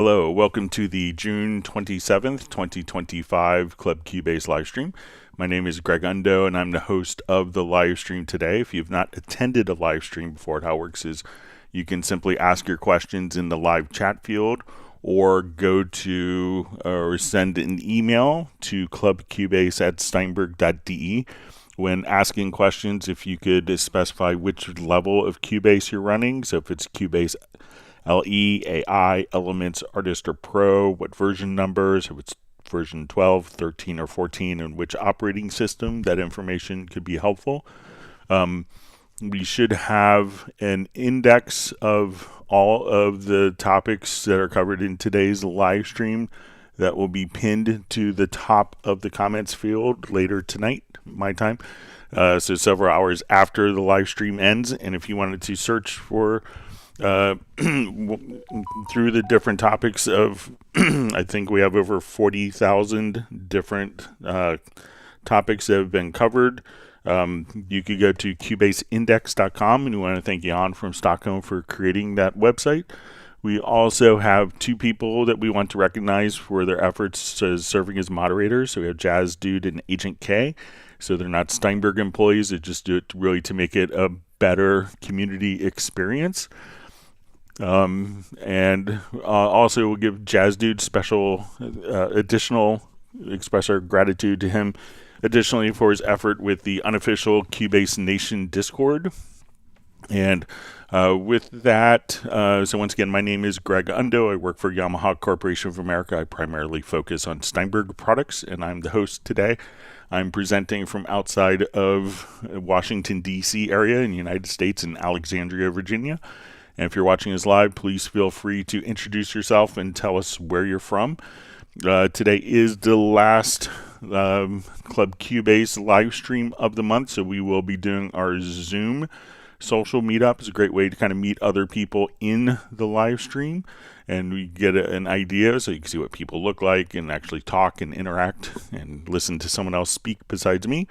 Hello, welcome to the June 27th, 2025 Club Cubase livestream. My name is Greg Undo, and I'm the host of the livestream today. If you've not attended a livestream before, how it works is you can simply ask your questions in the live chat field or go to or send an email to clubcubase@steinberg.de. When asking questions, if you could specify which level of Cubase you're running, so if it's Cubase LE, AI, Elements, Artist, or Pro, what version numbers, if it's version 12, 13, or 14, and which operating system, that information could be helpful. We should have an index of all of the topics that are covered in today's live stream that will be pinned to the top of the comments field later tonight, my time. So several hours after the live stream ends. And if you wanted to search for through the different topics of, I think we have over 40,000 different topics that have been covered. You could go to cubaseindex.com, and we want to thank Jan from Stockholm for creating that website. We also have two people that we want to recognize for their efforts serving as moderators. So we have Jazz Dude and Agent K. So they're not Steinberg employees, they just do it really to make it a better community experience. And also we'll give Jazz Dude special additional express our gratitude to him additionally for his effort with the unofficial Cubase Nation Discord. And with that, so once again, my name is Greg Undo. I work for Yamaha Corporation of America. I primarily focus on Steinberg products, and I'm the host today. I'm presenting from outside of Washington, D.C. area in the United States in Alexandria, Virginia. And if you're watching this live, please feel free to introduce yourself and tell us where you're from. Today is the last Club Cubase live stream of the month, so we will be doing our Zoom social meetup. It's a great way to kind of meet other people in the live stream, and we get an idea so you can see what people look like and actually talk and interact and listen to someone else speak besides me.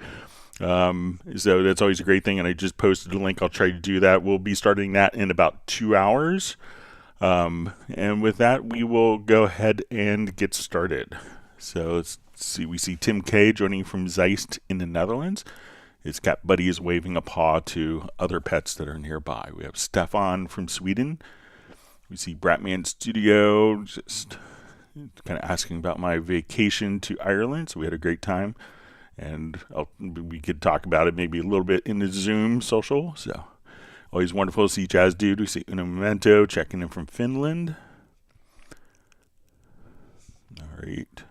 So that's always a great thing, and I just posted a link. I'll try to do that. We'll be starting that in about 2 hours. And with that, we will go ahead and get started. So let's see. We see Tim K joining from Zeist in the Netherlands. His cat buddy is waving a paw to other pets that are nearby. We have Stefan from Sweden. We see Bratman Studio just kind of asking about my vacation to Ireland. So we had a great time. And we could talk about it maybe a little bit in the Zoom social. So always wonderful to see Jazz Dude. We see Uno Memento checking in from Finland. All right.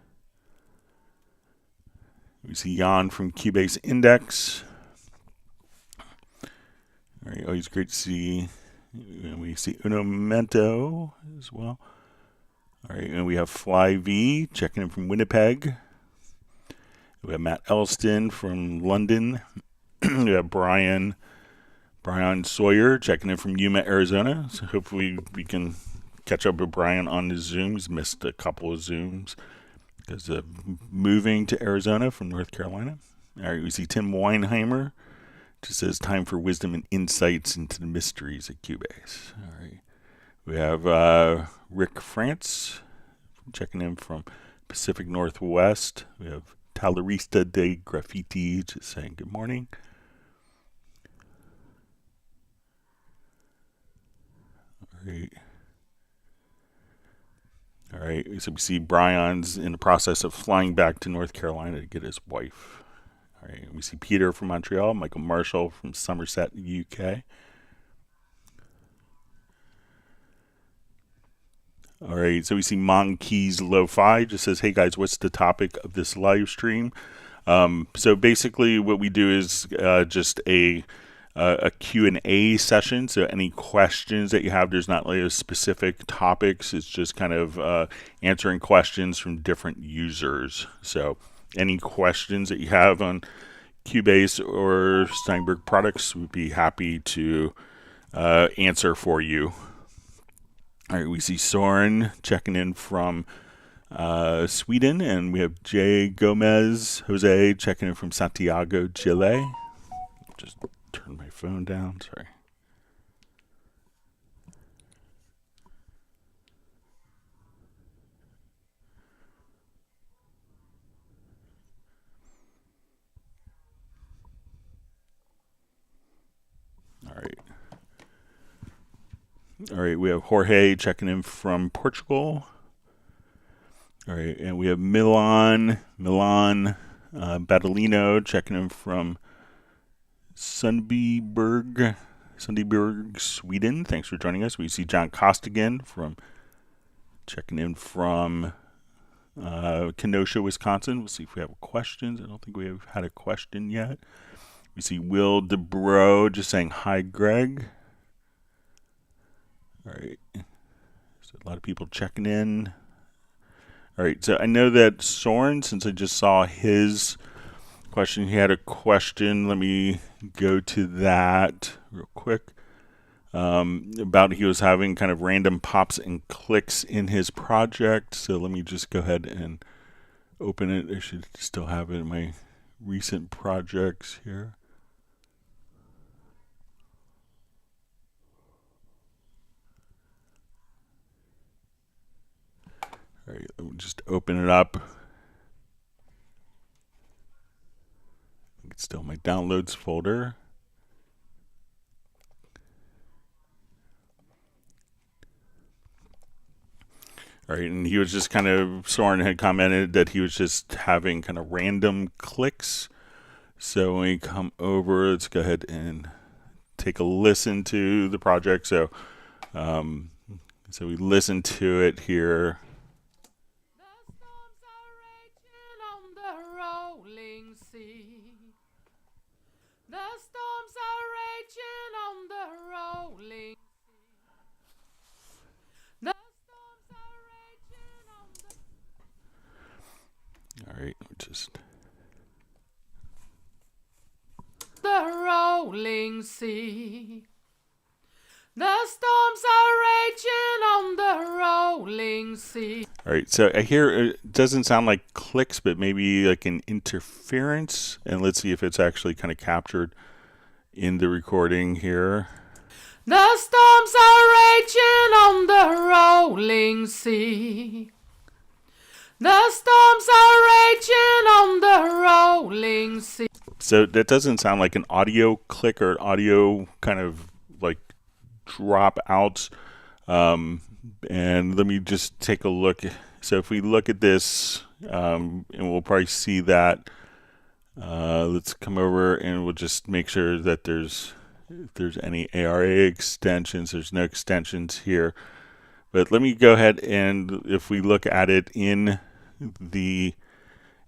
We see Jan from Cubase Index. All right. Always great to see. We see Uno Memento as well. All right. And we have Fly V checking in from Winnipeg. We have Matt Elston from London. We have Brian Sawyer checking in from Yuma, Arizona. So hopefully we can catch up with Brian on his Zoom. He's missed a couple of Zooms because of moving to Arizona from North Carolina. All right, we see Tim Weinheimer. Just says time for wisdom and insights into the mysteries of Cubase. All right. We have Rick France checking in from Pacific Northwest. We have Talarista de Graffiti just saying good morning. All right. So we see Brian's in the process of flying back to North Carolina to get his wife. All right. We see Peter from Montreal, Michael Marshall from Somerset, UK. All right, so we see Monkeys Lo-Fi just says, hey guys, what's the topic of this live stream? So basically what we do is just a Q&A session. So any questions that you have, there's not like a specific topics. It's just kind of answering questions from different users. So any questions that you have on Cubase or Steinberg products, we'd be happy to answer for you. All right, we see Soren checking in from Sweden, and we have Jose checking in from Santiago, Chile. Just turn my phone down, sorry. All right, we have Jorge checking in from Portugal. All right, and we have Milan Badalino checking in from Sundbyberg, Sweden. Thanks for joining us. We see John Costigan checking in from Kenosha, Wisconsin. We'll see if we have questions. I don't think we have had a question yet. We see Will DeBro just saying hi, Greg. All right, so a lot of people checking in. All right, so I know that Soren, since I just saw his question, he had a question. Let me go to that real quick. About he was having kind of random pops and clicks in his project. So let me just go ahead and open it. I should still have it in my recent projects here. All right, let me just open it up. It's still my downloads folder. All right, and he was just kind of, Soren had commented that he was just having kind of random clicks. So when we come over, let's go ahead and take a listen to the project. So we listen to it here. The storms are raging on the rolling sea. The storms are raging on the rolling sea. The storms are raging on the... All right, just... the rolling sea. The storms are raging on the rolling sea. All right, so I hear it doesn't sound like clicks, but maybe like an interference. And let's see if it's actually kind of captured in the recording here. The storms are raging on the rolling sea. The storms are raging on the rolling sea. So that doesn't sound like an audio click or an audio kind of like drop out. And let me just take a look. So if we look at this, and we'll probably see that. Let's come over and we'll just make sure that if there's any ARA extensions. There's no extensions here. But let me go ahead and if we look at it in the,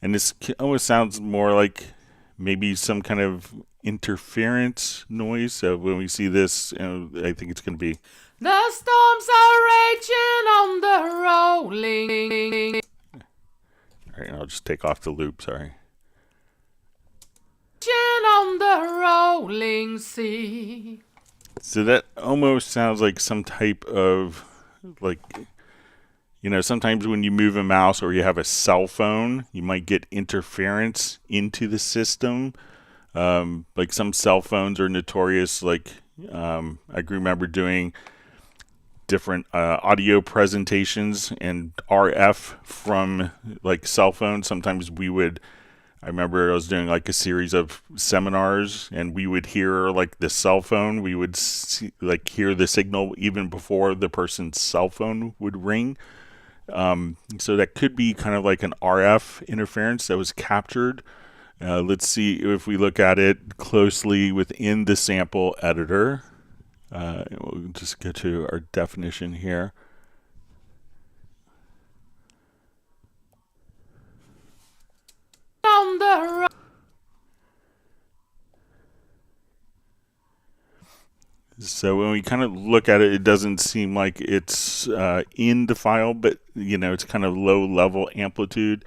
and this almost sounds more like maybe some kind of interference noise. So when we see this, I think it's going to be. The storms are raging on the rolling. All right, I'll just take off the loop, sorry. On the rolling sea. So that almost sounds like some type of, like, sometimes when you move a mouse or you have a cell phone, you might get interference into the system. Like some cell phones are notorious. Like I remember doing different audio presentations and RF from like cell phones. Sometimes I remember I was doing like a series of seminars and we would hear like the cell phone. We would hear the signal even before the person's cell phone would ring. So that could be kind of like an RF interference that was captured. Let's see if we look at it closely within the sample editor. We'll just go to our definition here. On the So when we kind of look at it, it doesn't seem like it's in the file, but it's kind of low level amplitude.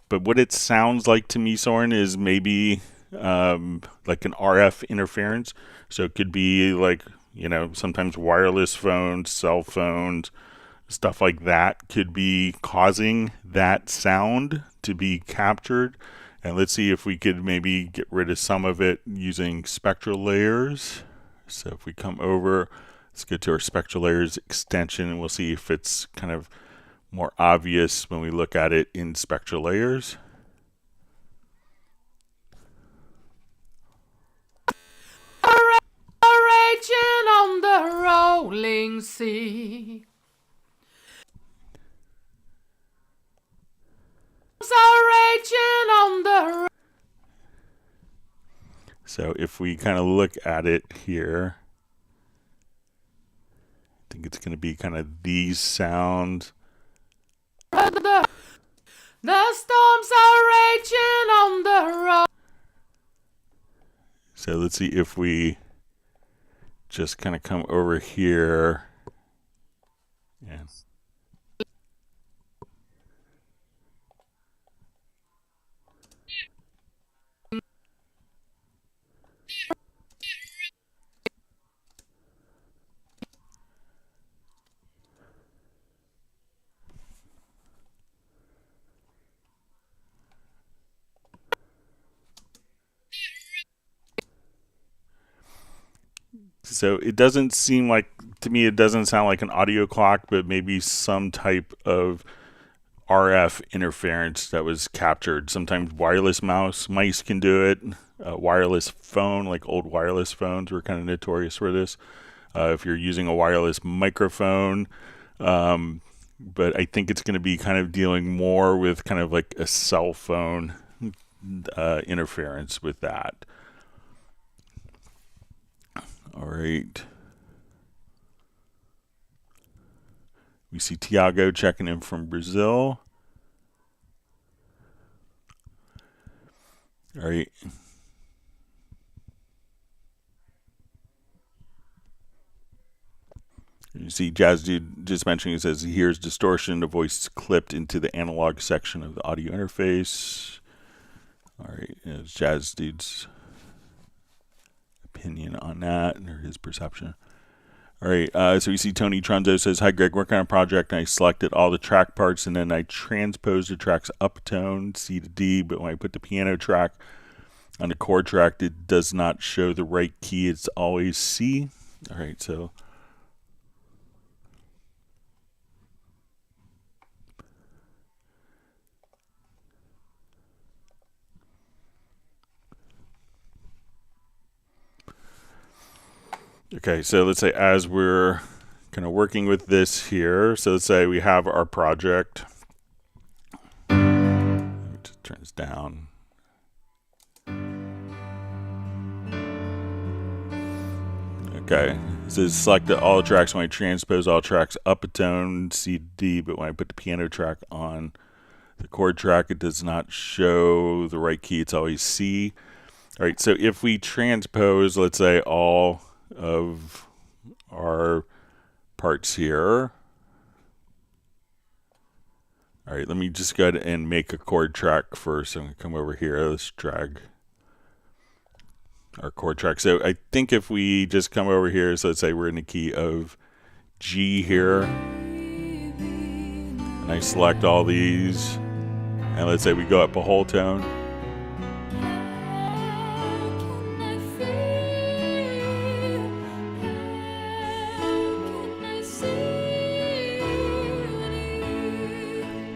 But what it sounds like to me, Soren, is maybe like an RF interference. So it could be like, sometimes wireless phones, cell phones, stuff like that could be causing that sound to be captured. And let's see if we could maybe get rid of some of it using Spectral Layers. So if we come over, let's go to our Spectral Layers extension and we'll see if it's kind of more obvious when we look at it in Spectral Layers. raging on the the rolling sea. Raging on the So if we kind of look at it here, I think it's going to be kind of these sounds. the storms are raging on the road. So let's see if we just kind of come over here and so it doesn't seem like, to me, it doesn't sound like an audio clock, but maybe some type of RF interference that was captured. Sometimes wireless mice can do it. Wireless phone, like old wireless phones, were kind of notorious for this. If you're using a wireless microphone, but I think it's going to be kind of dealing more with kind of like a cell phone interference with that. All right. We see Tiago checking in from Brazil. All right. You see Jazz Dude just mentioning, it says he hears distortion, the voice clipped into the analog section of the audio interface. All right. It's Jazz Dude's opinion on that, or his perception. All right, so we see Tony Tronzo says, hi Greg, working on a project and I selected all the track parts and then I transposed the tracks uptone, C to D, but when I put the piano track on the chord track, it does not show the right key, it's always C. All right, so okay, so let's say as we're kind of working with this here, so let's say we have our project. Let me just turn this down. Okay, it says select all tracks. When I transpose all tracks up a tone, C, D, but when I put the piano track on the chord track, it does not show the right key, it's always C. All right, so if we transpose, let's say, all of our parts here. All right, let me just go ahead and make a chord track first. I'm going to come over here. Let's drag our chord track. So I think if we just come over here, so let's say we're in the key of G here, and I select all these, and let's say we go up a whole tone.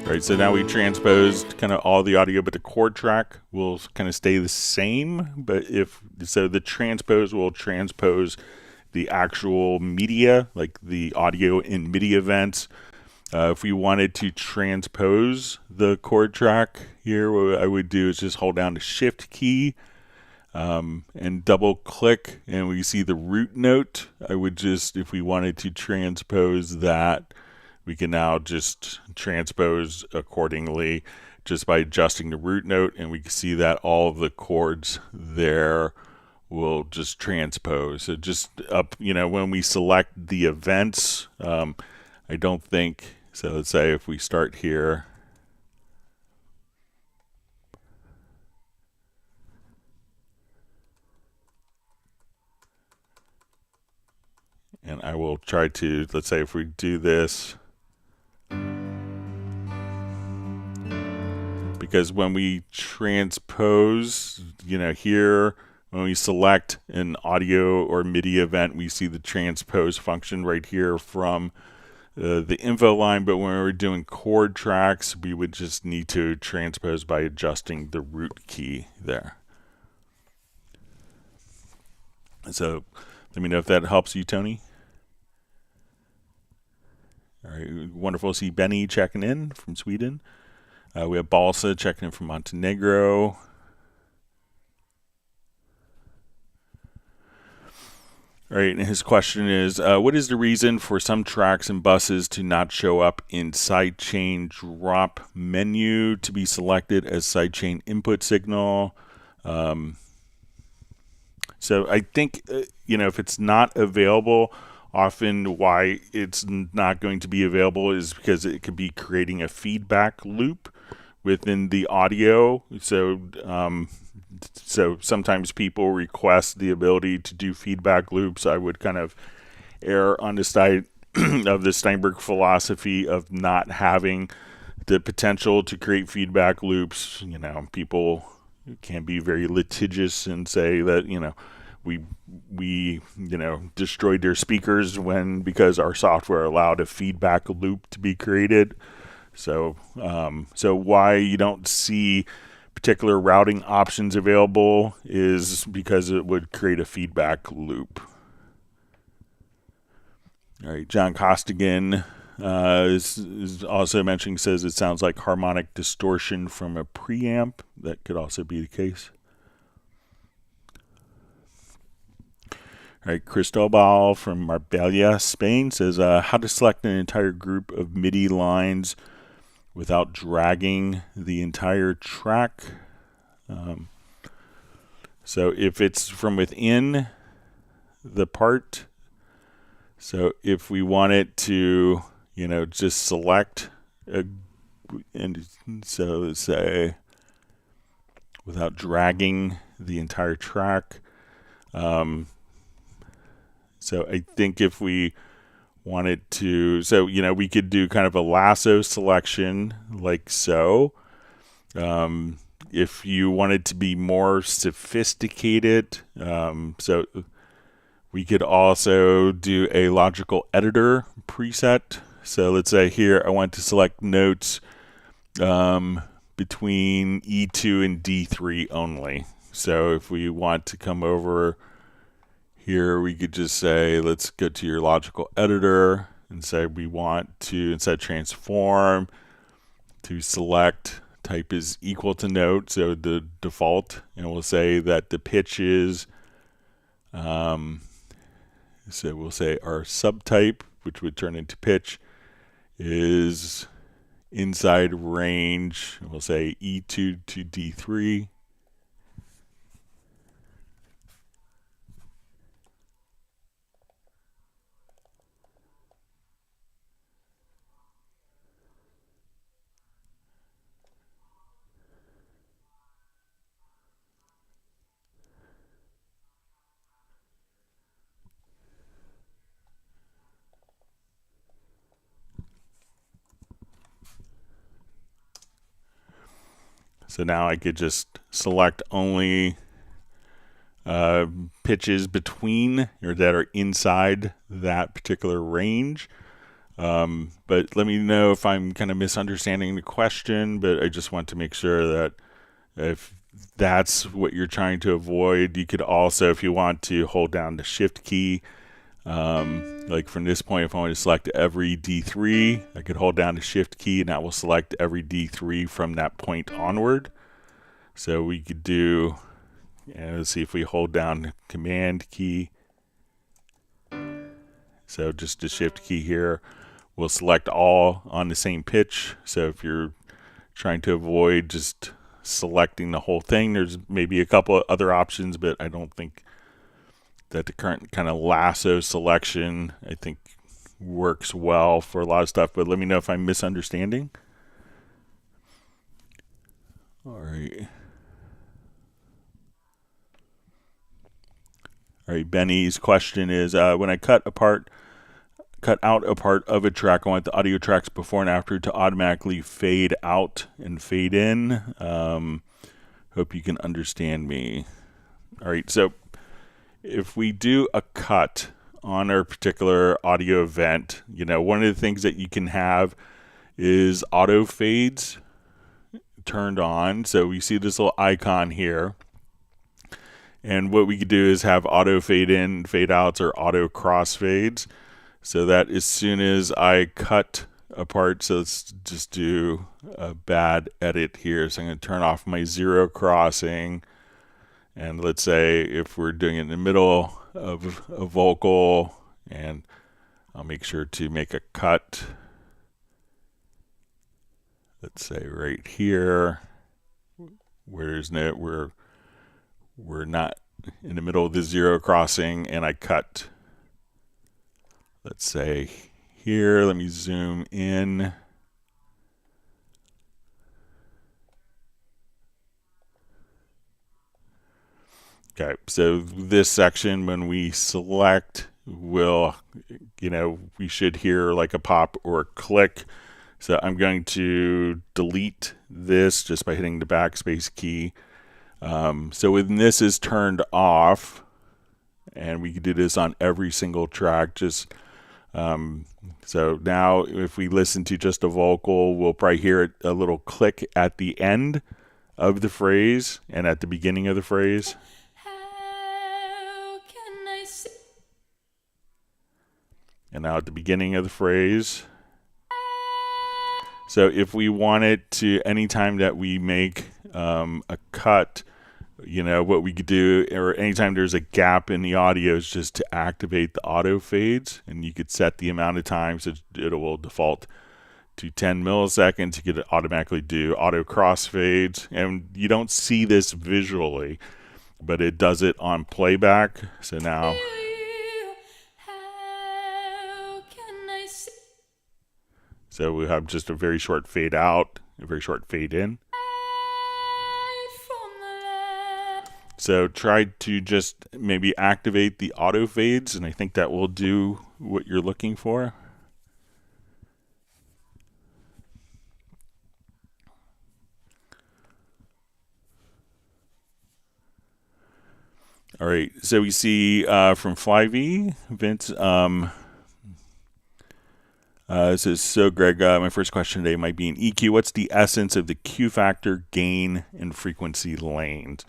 Right, so now we transposed kind of all the audio, but the chord track will kind of stay the same. But so the transpose will transpose the actual media, like the audio in MIDI events. If we wanted to transpose the chord track here, what I would do is just hold down the Shift key and double click, and we see the root note. I would just, if we wanted to transpose that, we can now just transpose accordingly just by adjusting the root note, and we can see that all of the chords there will just transpose. So just up, when we select the events, I don't think, so let's say if we start here, and I will try to, let's say if we do this, because when we transpose, here, when we select an audio or MIDI event, we see the transpose function right here from the info line, but when we're doing chord tracks, we would just need to transpose by adjusting the root key there. So let me know if that helps you, Tony. All right, wonderful to see Benny checking in from Sweden. We have Balsa checking in from Montenegro. All right, and his question is, what is the reason for some tracks and buses to not show up in sidechain drop menu to be selected as sidechain input signal? So I think, if it's not available, often why it's not going to be available is because it could be creating a feedback loop within the audio. So sometimes people request the ability to do feedback loops. I would kind of err on the side of the Steinberg philosophy of not having the potential to create feedback loops. People can be very litigious and say that, we destroyed their speakers because our software allowed a feedback loop to be created. So why you don't see particular routing options available is because it would create a feedback loop. All right, John Costigan is also mentioning, says it sounds like harmonic distortion from a preamp. That could also be the case. All right, Cristobal from Marbella, Spain says, how to select an entire group of MIDI lines without dragging the entire track. So if it's from within the part, so if we want it to, just select, and so say, without dragging the entire track. So I think if we wanted to, we could do kind of a lasso selection like so. If you wanted to be more sophisticated, so we could also do a logical editor preset. So let's say here I want to select notes between E2 and D3 only. So if we want to come over here, we could just say, let's go to your logical editor and say we want to, instead of transform, to select type is equal to note, so the default, and we'll say that the pitch is, so we'll say our subtype, which would turn into pitch, is inside range, we'll say E2 to D3. So now I could just select only pitches between or that are inside that particular range. But let me know if I'm kind of misunderstanding the question, but I just want to make sure that if that's what you're trying to avoid, you could also, if you want to, hold down the shift key. Like from this point, if I want to select every D3, I could hold down the shift key and that will select every D3 from that point onward. So we could do, let's see if we hold down the command key. So just the shift key here will select all on the same pitch. So if you're trying to avoid just selecting the whole thing, there's maybe a couple of other options, but I don't think that the current kind of lasso selection, I think, works well for a lot of stuff, but let me know if I'm misunderstanding. All right. All right, Benny's question is, when I cut out a part of a track, I want the audio tracks before and after to automatically fade out and fade in. Hope you can understand me. All right, so if we do a cut on our particular audio event, one of the things that you can have is autofades turned on. So we see this little icon here. And what we could do is have auto fade in, fade outs, or auto crossfades. so that as soon as I cut a part, so let's just do a bad edit here. So I'm going to turn off my zero crossing. And let's say if we're doing it in the middle of a vocal, and I'll make sure to make a cut. Let's say right here, where there's no, we're not in the middle of the zero crossing, and I cut. Let's say here, let me zoom in. Okay, so this section, when we select, will, we should hear like a pop or a click. So I'm going to delete this just by hitting the backspace key. So when this is turned off, and we can do this on every single track, so now if we listen to just a vocal, we'll probably hear a little click at the end of the phrase and at the beginning of the phrase. And now at the beginning of the phrase. So if we wanted to, anytime that we make a cut, what we could do, or anytime there's a gap in the audio, is just to activate the auto fades, and you could set the amount of times it will default to 10 milliseconds. You could automatically do auto crossfades, and you don't see this visually, but it does it on playback. So now, so we have just a very short fade out, a very short fade in. So try to just maybe activate the auto fades, and I think that will do what you're looking for. All right, so we see from Flyvy, Vince, it says, so Greg, my first question today might be an EQ. What's the essence of the Q factor, gain, and frequency lanes?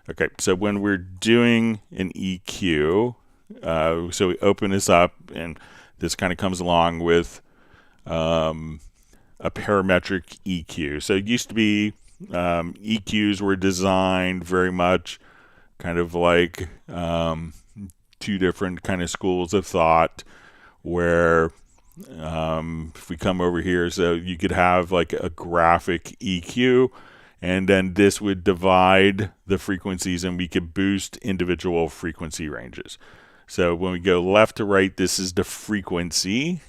Okay, so when we're doing an EQ, so we open this up, and this kind of comes along with a parametric EQ. So it used to be EQs were designed very much kind of like two different kind of schools of thought, where if we come over here, so you could have like a graphic EQ, and then this would divide the frequencies, and we could boost individual frequency ranges. So when we go left to right, this is the frequency,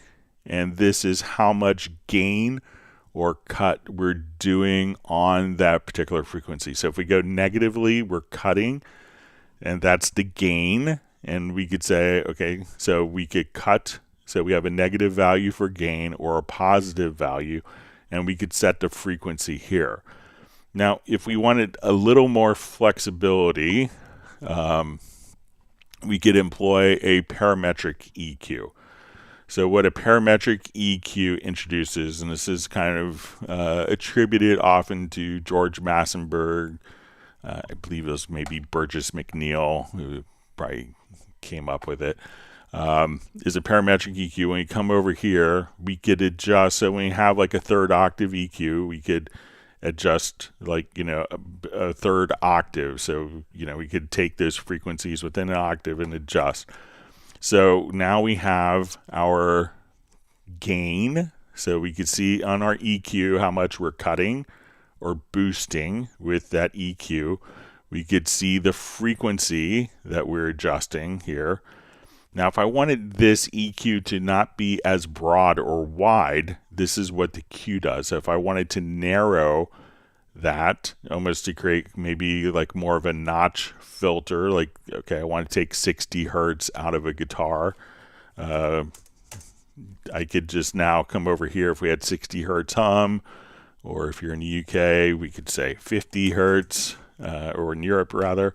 and this is how much gain or cut we're doing on that particular frequency. So if we go negatively, we're cutting, and that's the gain. And we could say, okay, so we could cut, so we have a negative value for gain or a positive value, and we could set the frequency here. Now, if we wanted a little more flexibility, we could employ a parametric EQ. So what a parametric EQ introduces, and this is kind of attributed often to George Massenburg, I believe it was maybe Burgess McNeil who probably came up with it, is a parametric EQ. When you come over here, we could adjust. So when you have like a third octave EQ, we could adjust like, a third octave. So, we could take those frequencies within an octave and adjust. So now we have our gain. So we could see on our EQ how much we're cutting or boosting with that EQ. We could see the frequency that we're adjusting here. Now, if I wanted this EQ to not be as broad or wide, this is what the Q does. So if I wanted to narrow that, almost to create maybe like more of a notch filter, like, okay, I want to take 60 hertz out of a guitar. I could just now come over here if we had 60 hertz hum, or if you're in the UK, we could say 50 hertz, or in Europe rather.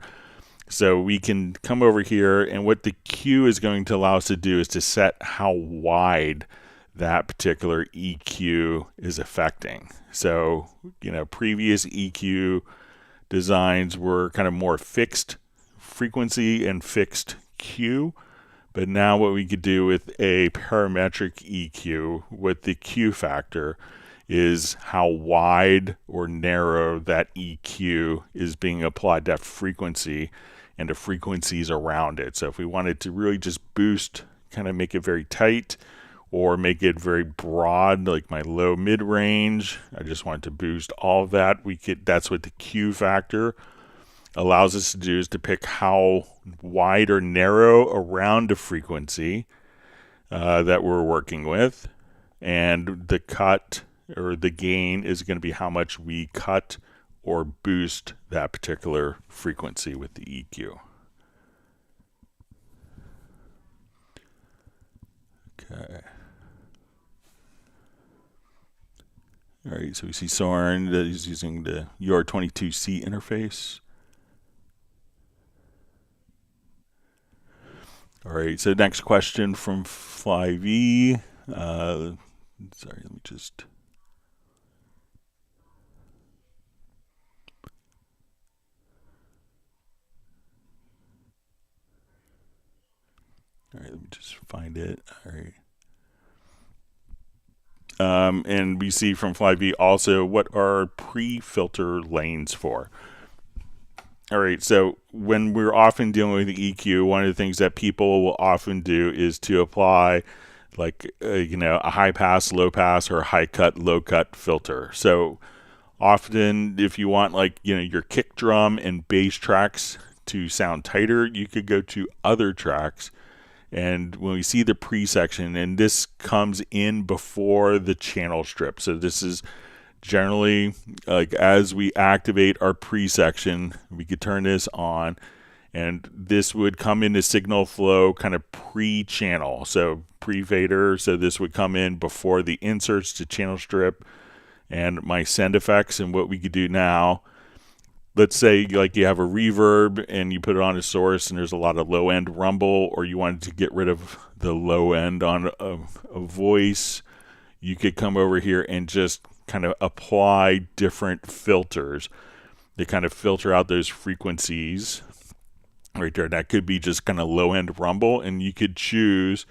So we can come over here, and what the Q is going to allow us to do is to set how wide that particular EQ is affecting. So, previous EQ designs were kind of more fixed frequency and fixed Q, But now what we could do with a parametric EQ with the Q factor is how wide or narrow that EQ is being applied to that frequency and the frequencies around it. So if we wanted to really just boost, kind of make it very tight, or make it very broad, like my low mid range, I just wanted to boost all of that. That's what the Q factor allows us to do, is to pick how wide or narrow around the frequency that we're working with, and the cut or the gain is going to be how much we cut or boost that particular frequency with the EQ. Okay. All right, so we see Soren that is using the UR22C interface. All right, so next question from FlyV. Sorry, let me just... All right, let me just find it. All right. And we see from FlyV also, what are pre-filter lanes for? All right, so when we're often dealing with the EQ, one of the things that people will often do is to apply like, a high pass, low pass, or high cut, low cut filter. So often if you want your kick drum and bass tracks to sound tighter, you could go to other tracks. And when we see the pre-section, and this comes in before the channel strip. So this is generally like as we activate our pre-section, we could turn this on, and this would come into signal flow kind of pre-channel. So prefader, so this would come in before the inserts to channel strip and my send effects. And what we could do now, let's say like you have a reverb and you put it on a source and there's a lot of low end rumble, or you wanted to get rid of the low end on a voice, you could come over here and just kind of apply different filters. They kind of filter out those frequencies right there. That could be just kind of low end rumble, and you could choose,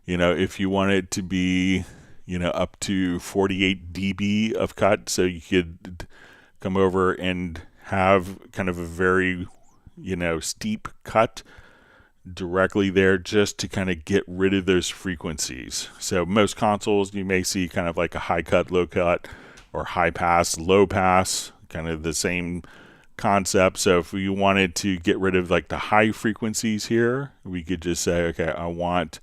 if you want it to be, up to 48 dB of cut. So you could come over and have kind of a very, steep cut directly there, just to kind of get rid of those frequencies. So most consoles, you may see kind of like a high cut, low cut, or high pass, low pass, kind of the same concept. So if we wanted to get rid of like the high frequencies here, we could just say, okay, I want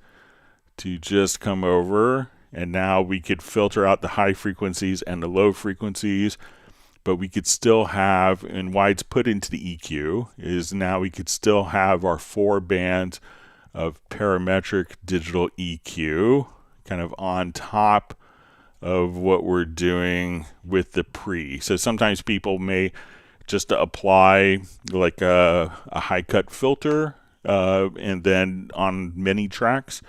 to just come over, and now we could filter out the high frequencies and the low frequencies. But we could still have, and why it's put into the EQ is now we could still have our 4 bands of parametric digital EQ kind of on top of what we're doing with the pre. So sometimes people may just apply like a high cut filter and then on many tracks,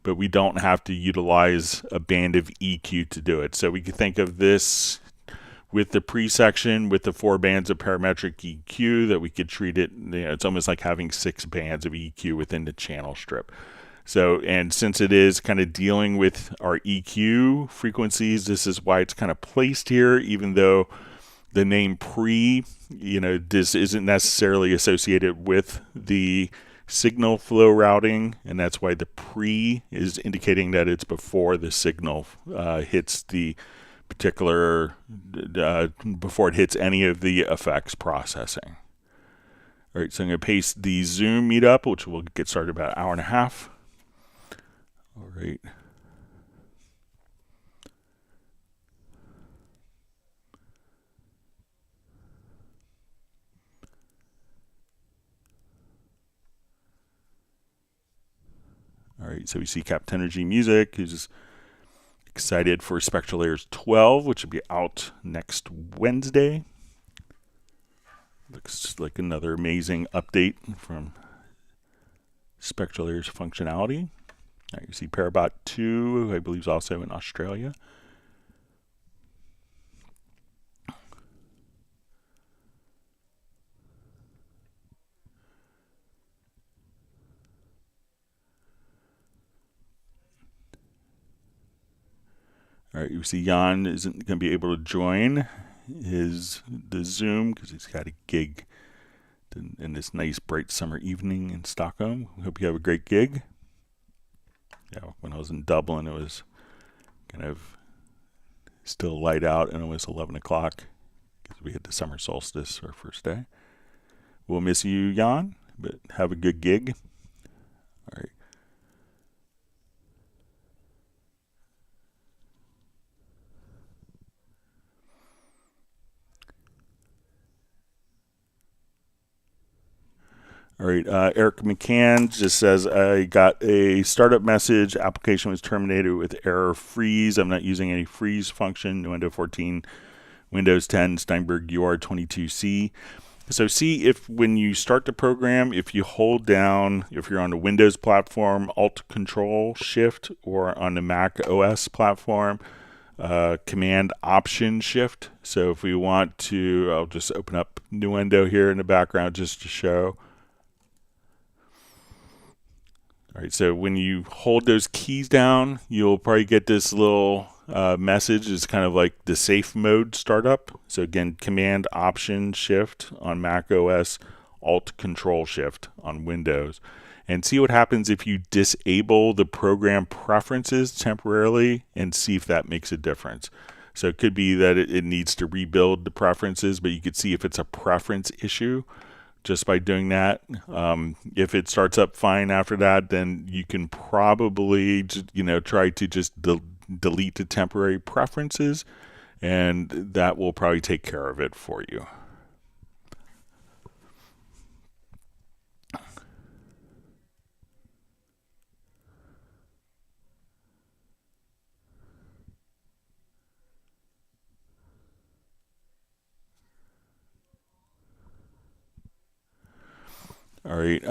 but we don't have to utilize a band of EQ to do it. So we could think of this with the pre-section, with the 4 bands of parametric EQ, that we could treat it, it's almost like having 6 bands of EQ within the channel strip. So, and since it is kind of dealing with our EQ frequencies, this is why it's kind of placed here, even though the name pre, this isn't necessarily associated with the signal flow routing, and that's why the pre is indicating that it's before the signal hits the particular before it hits any of the effects processing. All right, so I'm going to paste the Zoom meetup, which will get started about an hour and a half. All right. All right, so we see Captain Energy Music, who's excited for Spectral Layers 12, which will be out next Wednesday. Looks like another amazing update from Spectral Layers functionality. All right, you see Parabot 2, I believe is also in Australia. All right, you see Jan isn't going to be able to join the Zoom because he's got a gig in this nice bright summer evening in Stockholm. We hope you have a great gig. Yeah, when I was in Dublin, it was kind of still light out and it was 11 o'clock because we had the summer solstice our first day. We'll miss you, Jan, but have a good gig. All right. All right, Eric McCann just says, I got a startup message. Application was terminated with error freeze. I'm not using any freeze function. Windows 14, Windows 10, Steinberg UR22C. So see if when you start the program, if you hold down, if you're on the Windows platform, Alt-Control-Shift, or on the Mac OS platform, Command-Option-Shift. So if we want to, I'll just open up new window here in the background just to show. All right, so when you hold those keys down, you'll probably get this little message. It's kind of like the safe mode startup. So again, Command Option Shift on Mac OS, Alt Control Shift on Windows. And see what happens if you disable the program preferences temporarily and see if that makes a difference. So it could be that it needs to rebuild the preferences, but you could see if it's a preference issue just by doing that. If it starts up fine after that, then you can probably try to just delete the temporary preferences, and that will probably take care of it for you. All right,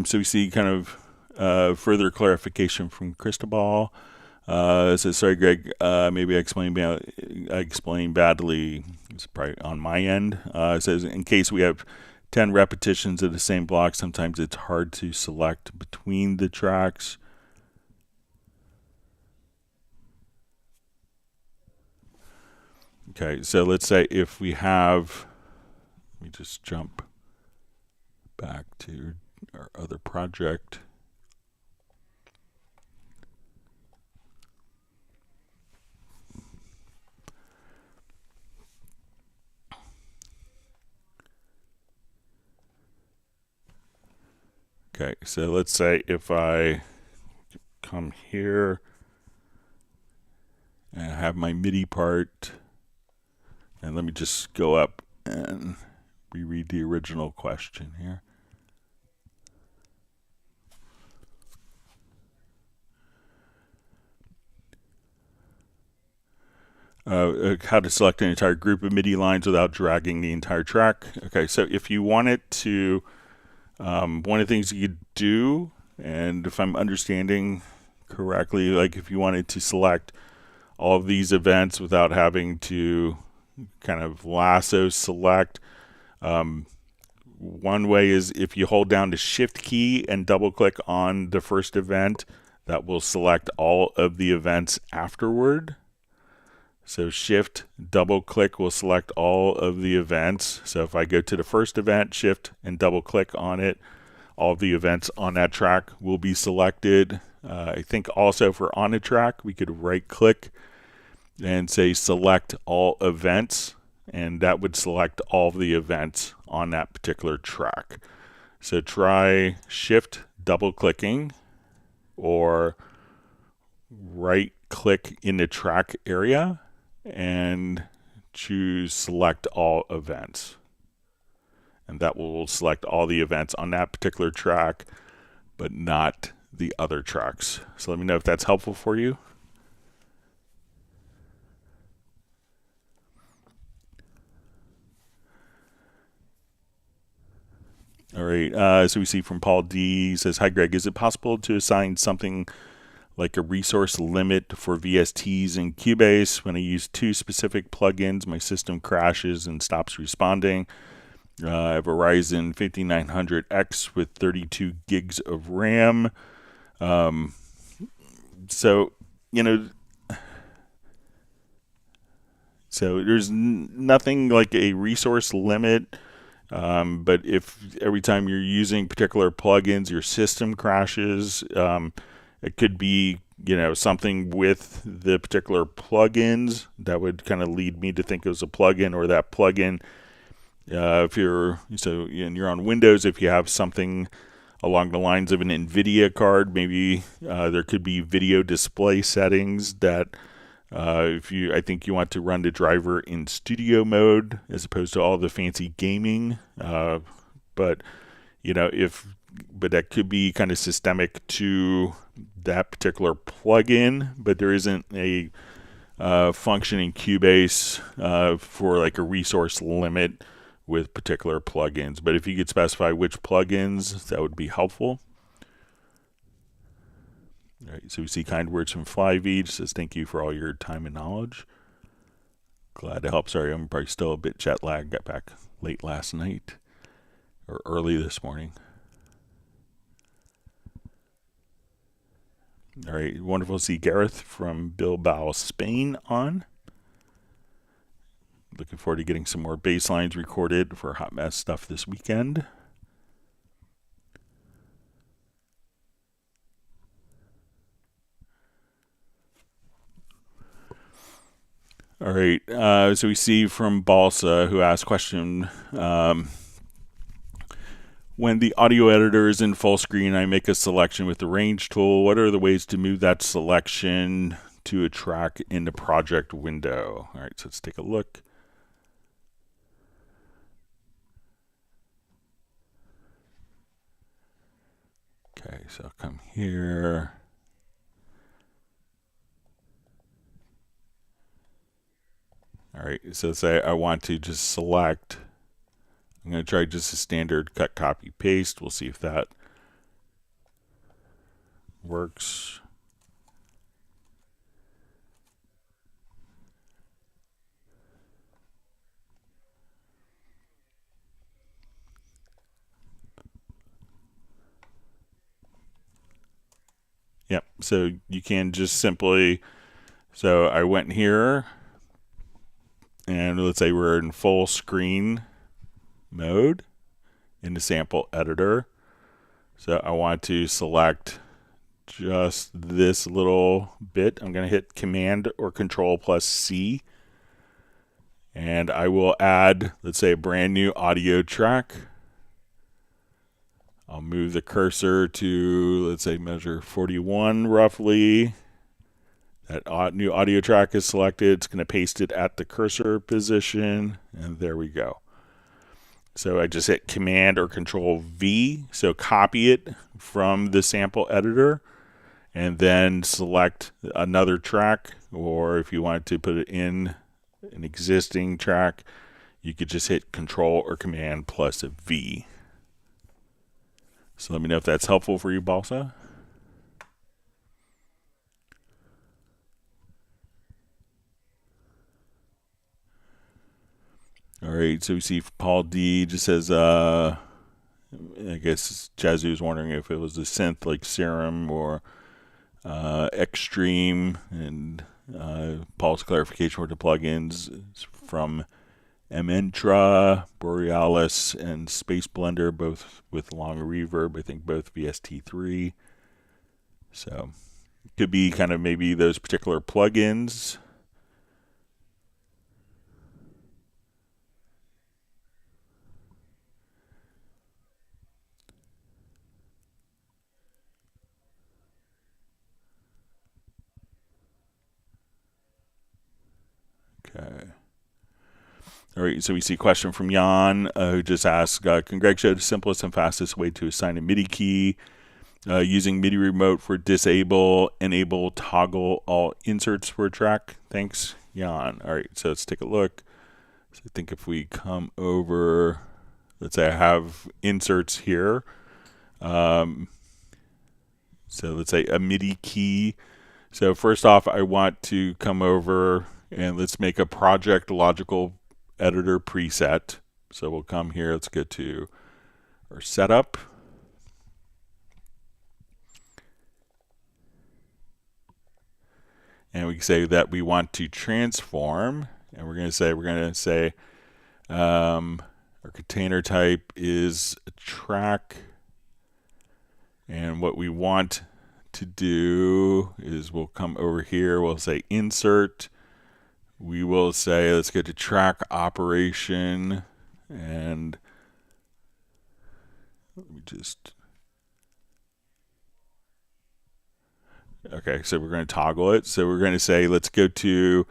so we see kind of further clarification from Cristobal. It says, sorry, Greg, maybe I explained badly. It's probably on my end. It says, in case we have 10 repetitions of the same block, sometimes it's hard to select between the tracks. Okay, so let's say if we have, let me just jump back to our other project. Okay, so let's say if I come here and I have my MIDI part, and let me just go up and reread the original question here. How to select an entire group of MIDI lines without dragging the entire track. Okay, so if you wanted to, one of the things you could do, and if I'm understanding correctly, like if you wanted to select all of these events without having to kind of lasso select, one way is if you hold down the Shift key and double click on the first event, that will select all of the events afterward. So Shift, double click will select all of the events. So if I go to the first event, Shift and double click on it, all of the events on that track will be selected. I think also for on a track, we could right click and say select all events, and that would select all of the events on that particular track. So try Shift, double clicking, or right click in the track area and choose select all events, and that will select all the events on that particular track but not the other tracks. So let me know if that's helpful for you. All right, so we see from Paul D. says, hi Greg, is it possible to assign something like a resource limit for VSTs in Cubase? When I use two specific plugins, my system crashes and stops responding. I have a Ryzen 5900X with 32 gigs of RAM. So, So there's nothing like a resource limit, but if every time you're using particular plugins, your system crashes, it could be something with the particular plugins that would kind of lead me to think it was a plugin, or that plugin. If you're and you're on Windows, if you have something along the lines of an NVIDIA card, maybe there could be video display settings that I think you want to run the driver in studio mode as opposed to all the fancy gaming. But that could be kind of systemic to that particular plugin. But there isn't a function in Cubase for like a resource limit with particular plugins. But if you could specify which plugins, that would be helpful. All right, so we see kind words from Flyveed. Says thank you for all your time and knowledge. Glad to help. Sorry, I'm probably still a bit jet lagged. Got back late last night or early this morning. All right, wonderful to see Gareth from Bilbao, Spain on. Looking forward to getting some more bass lines recorded for Hot Mess stuff this weekend. All right, so we see from Balsa, who asked question, when the audio editor is in full screen, I make a selection with the range tool. What are the ways to move that selection to a track in the project window? All right, so let's take a look. Okay, so I'll come here. All right, so say I want to just select. I'm going to try just a standard cut, copy, paste. We'll see if that works. Yep, so you can just simply, so I went here, and let's say we're in full screen mode in the sample editor. So I want to select just this little bit. I'm going to hit Command or Control plus C, and I will add, let's say, a brand new audio track. I'll move the cursor to, let's say, measure 41 roughly. That new audio track is selected. It's going to paste it at the cursor position, and there we go. So I just hit Command or Control V, so copy it from the sample editor, and then select another track, or if you wanted to put it in an existing track, you could just hit Control or Command plus a V. So let me know if that's helpful for you, Balsa. All right, so we see Paul D just says, I guess Jazzu is wondering if it was a synth like Serum or Extreme, and Paul's clarification for the plugins is from Ementra, Borealis, and Space Blender, both with long reverb. I think both VST3. So it could be kind of maybe those particular plugins. Okay. All right, so we see a question from Jan, who just asked, Congreg showed the simplest and fastest way to assign a MIDI key using MIDI remote for disable, enable, toggle all inserts for a track. Thanks, Jan. All right, so let's take a look. So I think if we come over, let's say I have inserts here. So let's say a MIDI key. So first off, I want to come over and let's make a project logical editor preset. So we'll come here, let's go to our setup. And we can say that we want to transform and we're going to say our container type is a track, and what we want to do is we'll come over here, we'll say insert, we will say let's go to track operation, and let me just, okay, so we're going to toggle it. So we're going to say let's go to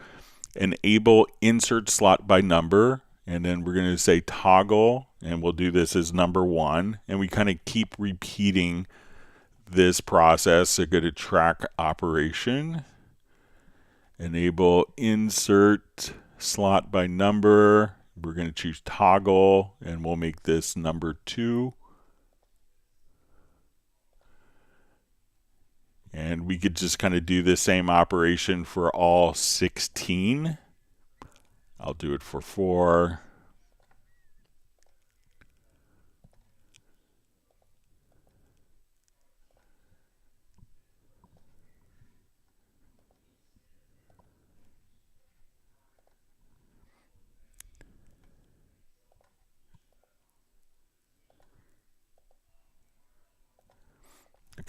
enable insert slot by number, and then we're going to say toggle, and we'll do this as number 1, and we kind of keep repeating this process. So go to track operation, enable insert slot by number, we're going to choose toggle, and we'll make this number 2. And we could just kind of do the same operation for all 16. I'll do it for 4.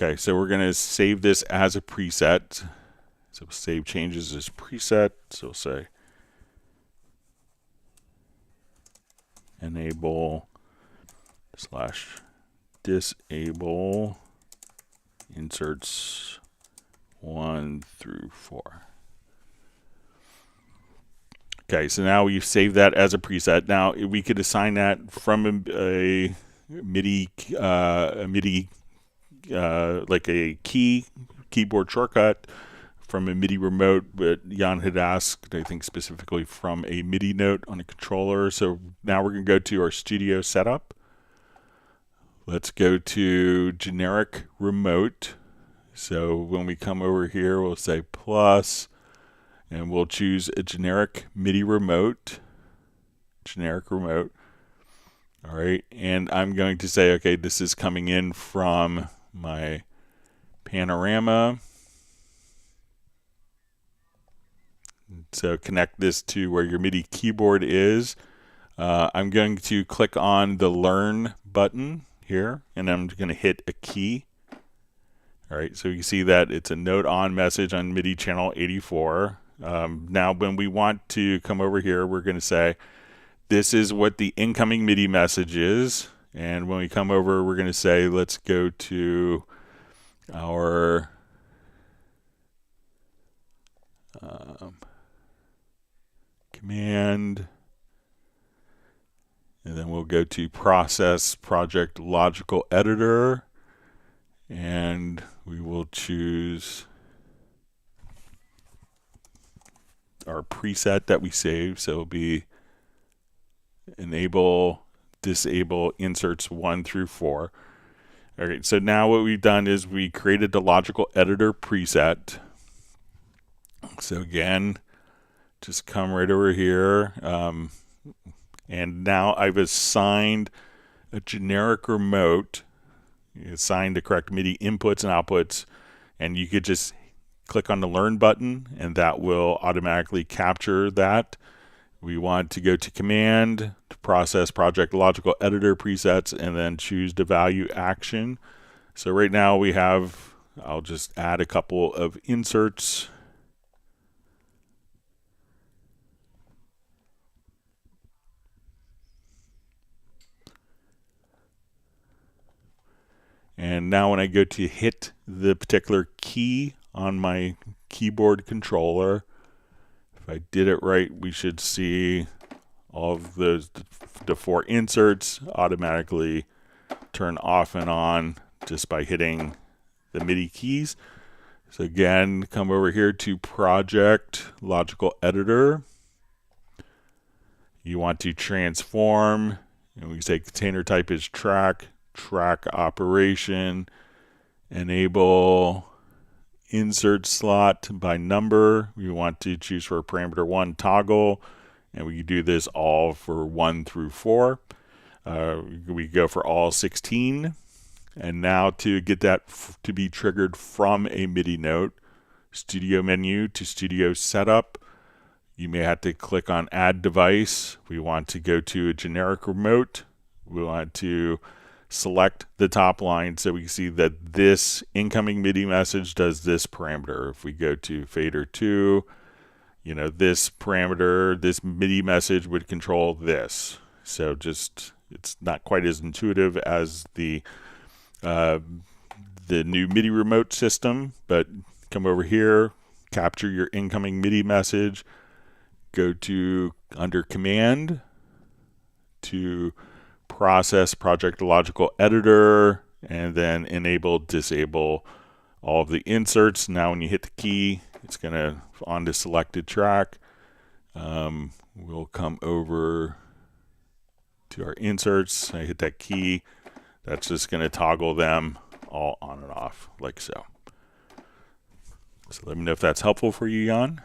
Okay, so we're going to save this as a preset. So save changes as preset. So we'll say enable / disable inserts 1 through 4. Okay, so now we've saved that as a preset. Now we could assign that from a MIDI like a keyboard shortcut from a MIDI remote, but Jan had asked, I think specifically from a MIDI note on a controller. So now we're going to go to our studio setup. Let's go to generic remote. So when we come over here, we'll say plus, and we'll choose a generic MIDI remote. Generic remote. All right, and I'm going to say, okay, this is coming in from my panorama. So connect this to where your MIDI keyboard is. I'm going to click on the Learn button here, and I'm going to hit a key. All right, so you see that it's a note on message on MIDI channel 84. Now when we want to come over here, we're going to say, this is what the incoming MIDI message is. And when we come over, we're going to say, let's go to our command, and then we'll go to process project logical editor, and we will choose our preset that we saved. So it'll be enable disable inserts 1 through 4. Okay, so now what we've done is we created the logical editor preset. So again, just come right over here, and now I've assigned a generic remote. You assign the correct MIDI inputs and outputs, and you could just click on the Learn button, and that will automatically capture that. We want to go to command to process project logical editor presets, and then choose the value action. So right now we have, I'll just add a couple of inserts. And now when I go to hit the particular key on my keyboard controller, if I did it right, we should see all of the 4 inserts automatically turn off and on just by hitting the MIDI keys. So again, come over here to Project Logical Editor. You want to transform, and we say container type is track, track operation, enable insert slot by number. We want to choose for parameter 1 toggle, and we can do this all for 1 through 4. We go for all 16. And now to get that to be triggered from a MIDI note, studio menu to studio setup, You may have to click on Add Device. We want to go to a generic remote. We want to select the top line so we see that this incoming MIDI message does this parameter. If we go to fader 2, this parameter, this MIDI message would control this. So just, it's not quite as intuitive as the new MIDI remote system, but come over here, capture your incoming MIDI message, go to under command to process project logical editor, and then enable, disable all of the inserts. Now when you hit the key, it's going to on to selected track. We'll come over to our inserts. I hit that key. That's just going to toggle them all on and off like so. So let me know if that's helpful for you, Jan.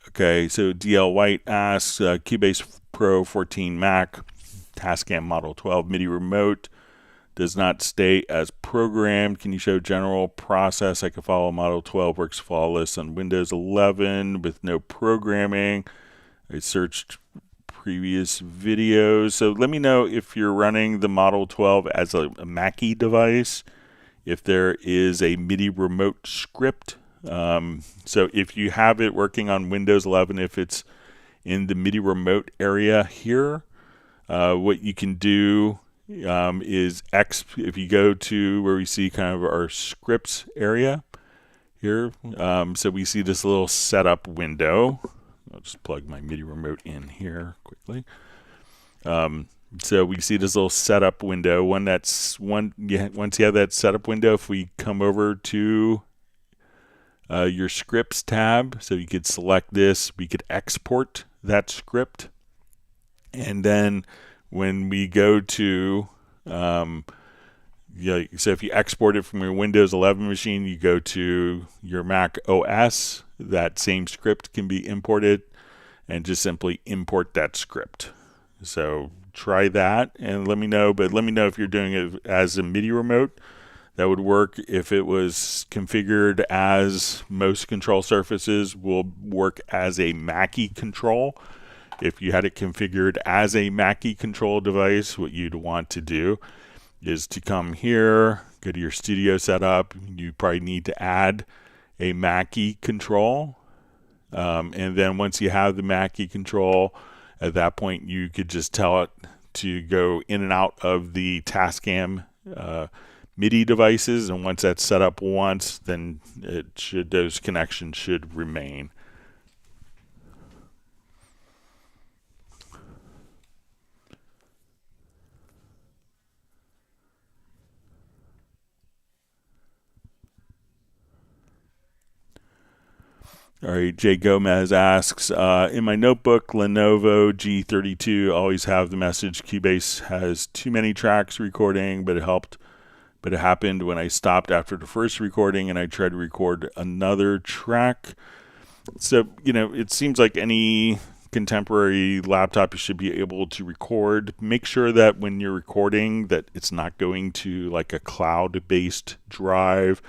Okay, so DL White asks, Cubase Pro 14 Mac, Tascam Model 12 MIDI remote does not stay as programmed. Can you show general process? I can follow Model 12 works flawless on Windows 11 with no programming. I searched previous videos. So let me know if you're running the Model 12 as a Mackie device, if there is a MIDI remote script. So if you have it working on Windows 11, if it's in the MIDI remote area here, what you can do is if you go to where we see kind of our scripts area here, so we see this little setup window. I'll just plug my MIDI remote in here quickly. So we see this little setup window. Once you have that setup window, if we come over to your scripts tab, so you could select this, we could export that script, and then when we go to so if you export it from your Windows 11 machine, you go to your Mac OS, that same script can be imported, and just simply import that script. So try that and let me know, but let me know if you're doing it as a MIDI remote. That would work if it was configured as most control surfaces will work as a Mackie control. If you had it configured as a Mackie control device, what you'd want to do is to come here, go to your studio setup. You probably need to add a Mackie control. And then once you have the Mackie control, at that point you could just tell it to go in and out of the Tascam MIDI devices, and once that's set up once, then those connections should remain. All right, Jay Gomez asks, in my notebook, Lenovo G32, always have the message Cubase has too many tracks recording, but it happened when I stopped after the first recording and I tried to record another track. So, it seems like any contemporary laptop you should be able to record. Make sure that when you're recording that it's not going to like a cloud-based drive.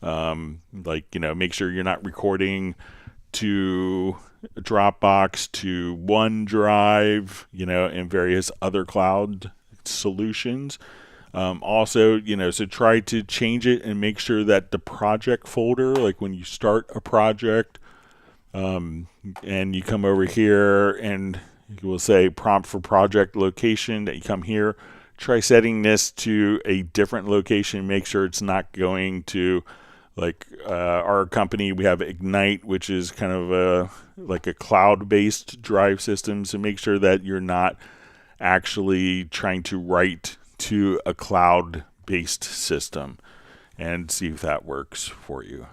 Make sure you're not recording to Dropbox, to OneDrive, and various other cloud solutions. Also, so try to change it and make sure that the project folder, like when you start a project, and you come over here and you will say prompt for project location, that you come here, try setting this to a different location. Make sure it's not going to our company. We have Ignite, which is kind of like a cloud-based drive system. So make sure that you're not actually trying to write to a cloud-based system, and see if that works for you.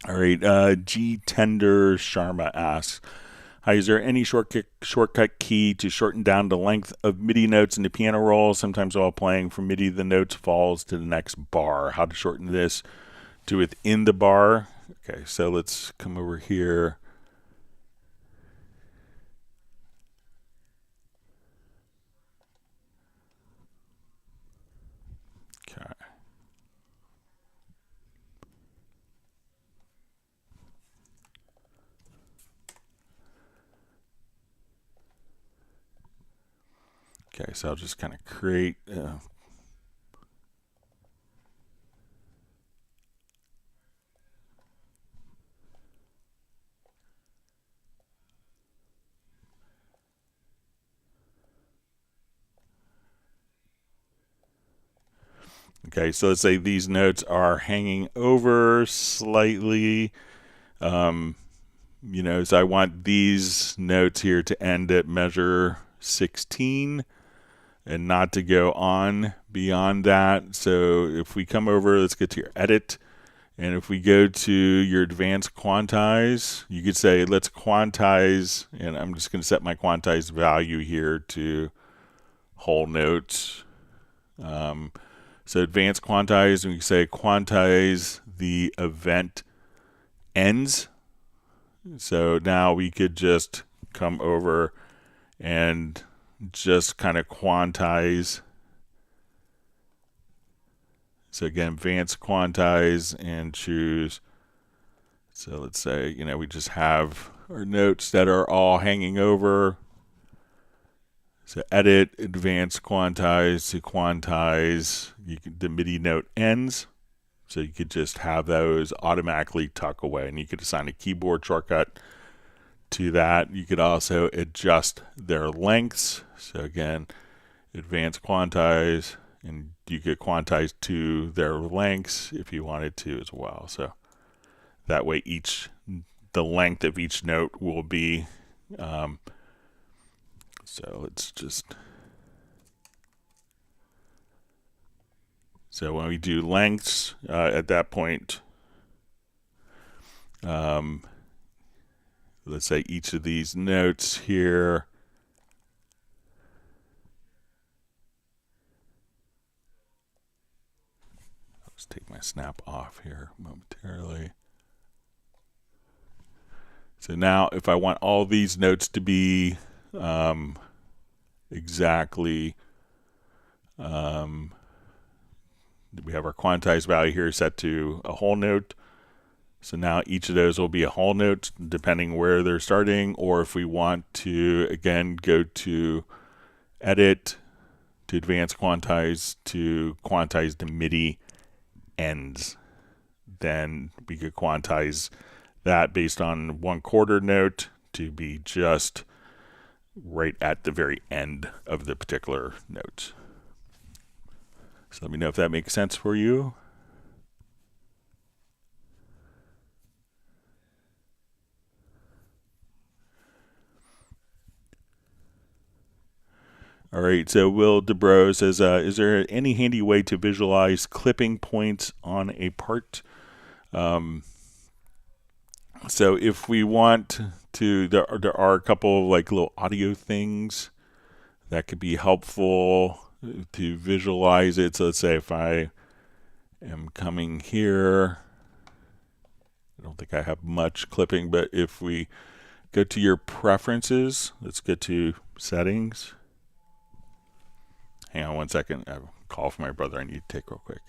All right, G Tender Sharma asks, Hi, is there any shortcut key to shorten down the length of MIDI notes in the piano roll? Sometimes while playing from MIDI, the notes falls to the next bar. How to shorten this to within the bar? Okay, so let's come over here. Okay. Okay, so I'll just kind of create. Okay, so let's say these notes are hanging over slightly. So I want these notes here to end at measure 16 and not to go on beyond that. So if we come over, let's get to your edit. And if we go to your advanced quantize, you could say, let's quantize, and I'm just going to set my quantize value here to whole notes. So advanced quantize, and we say quantize the event ends. So now we could just come over and just kind of quantize. So again, advanced quantize and choose. So let's say, we just have our notes that are all hanging over. So edit, advanced quantize to quantize. The MIDI note ends. So you could just have those automatically tuck away, and you could assign a keyboard shortcut to that. You could also adjust their lengths. So again, advanced quantize, and you could quantize to their lengths if you wanted to as well. So that way the length of each note will be so let's just, so when we do lengths, at that point, let's say each of these notes here, let's take my snap off here momentarily. So now if I want all these notes to be exactly, we have our quantized value here set to a whole note. So now each of those will be a whole note depending where they're starting, or if we want to, again, go to edit, to advanced quantize, to quantize the MIDI ends. Then we could quantize that based on 1/4 note to be just right at the very end of the particular note. So let me know if that makes sense for you. All right, so Will DeBro says, is there any handy way to visualize clipping points on a part? So if we want to, there are a couple of like little audio things that could be helpful to visualize it. So let's say if I am coming here, I don't think I have much clipping, but if we go to your preferences, let's get to settings. Hang on one second. I have a call from my brother I need to take real quick.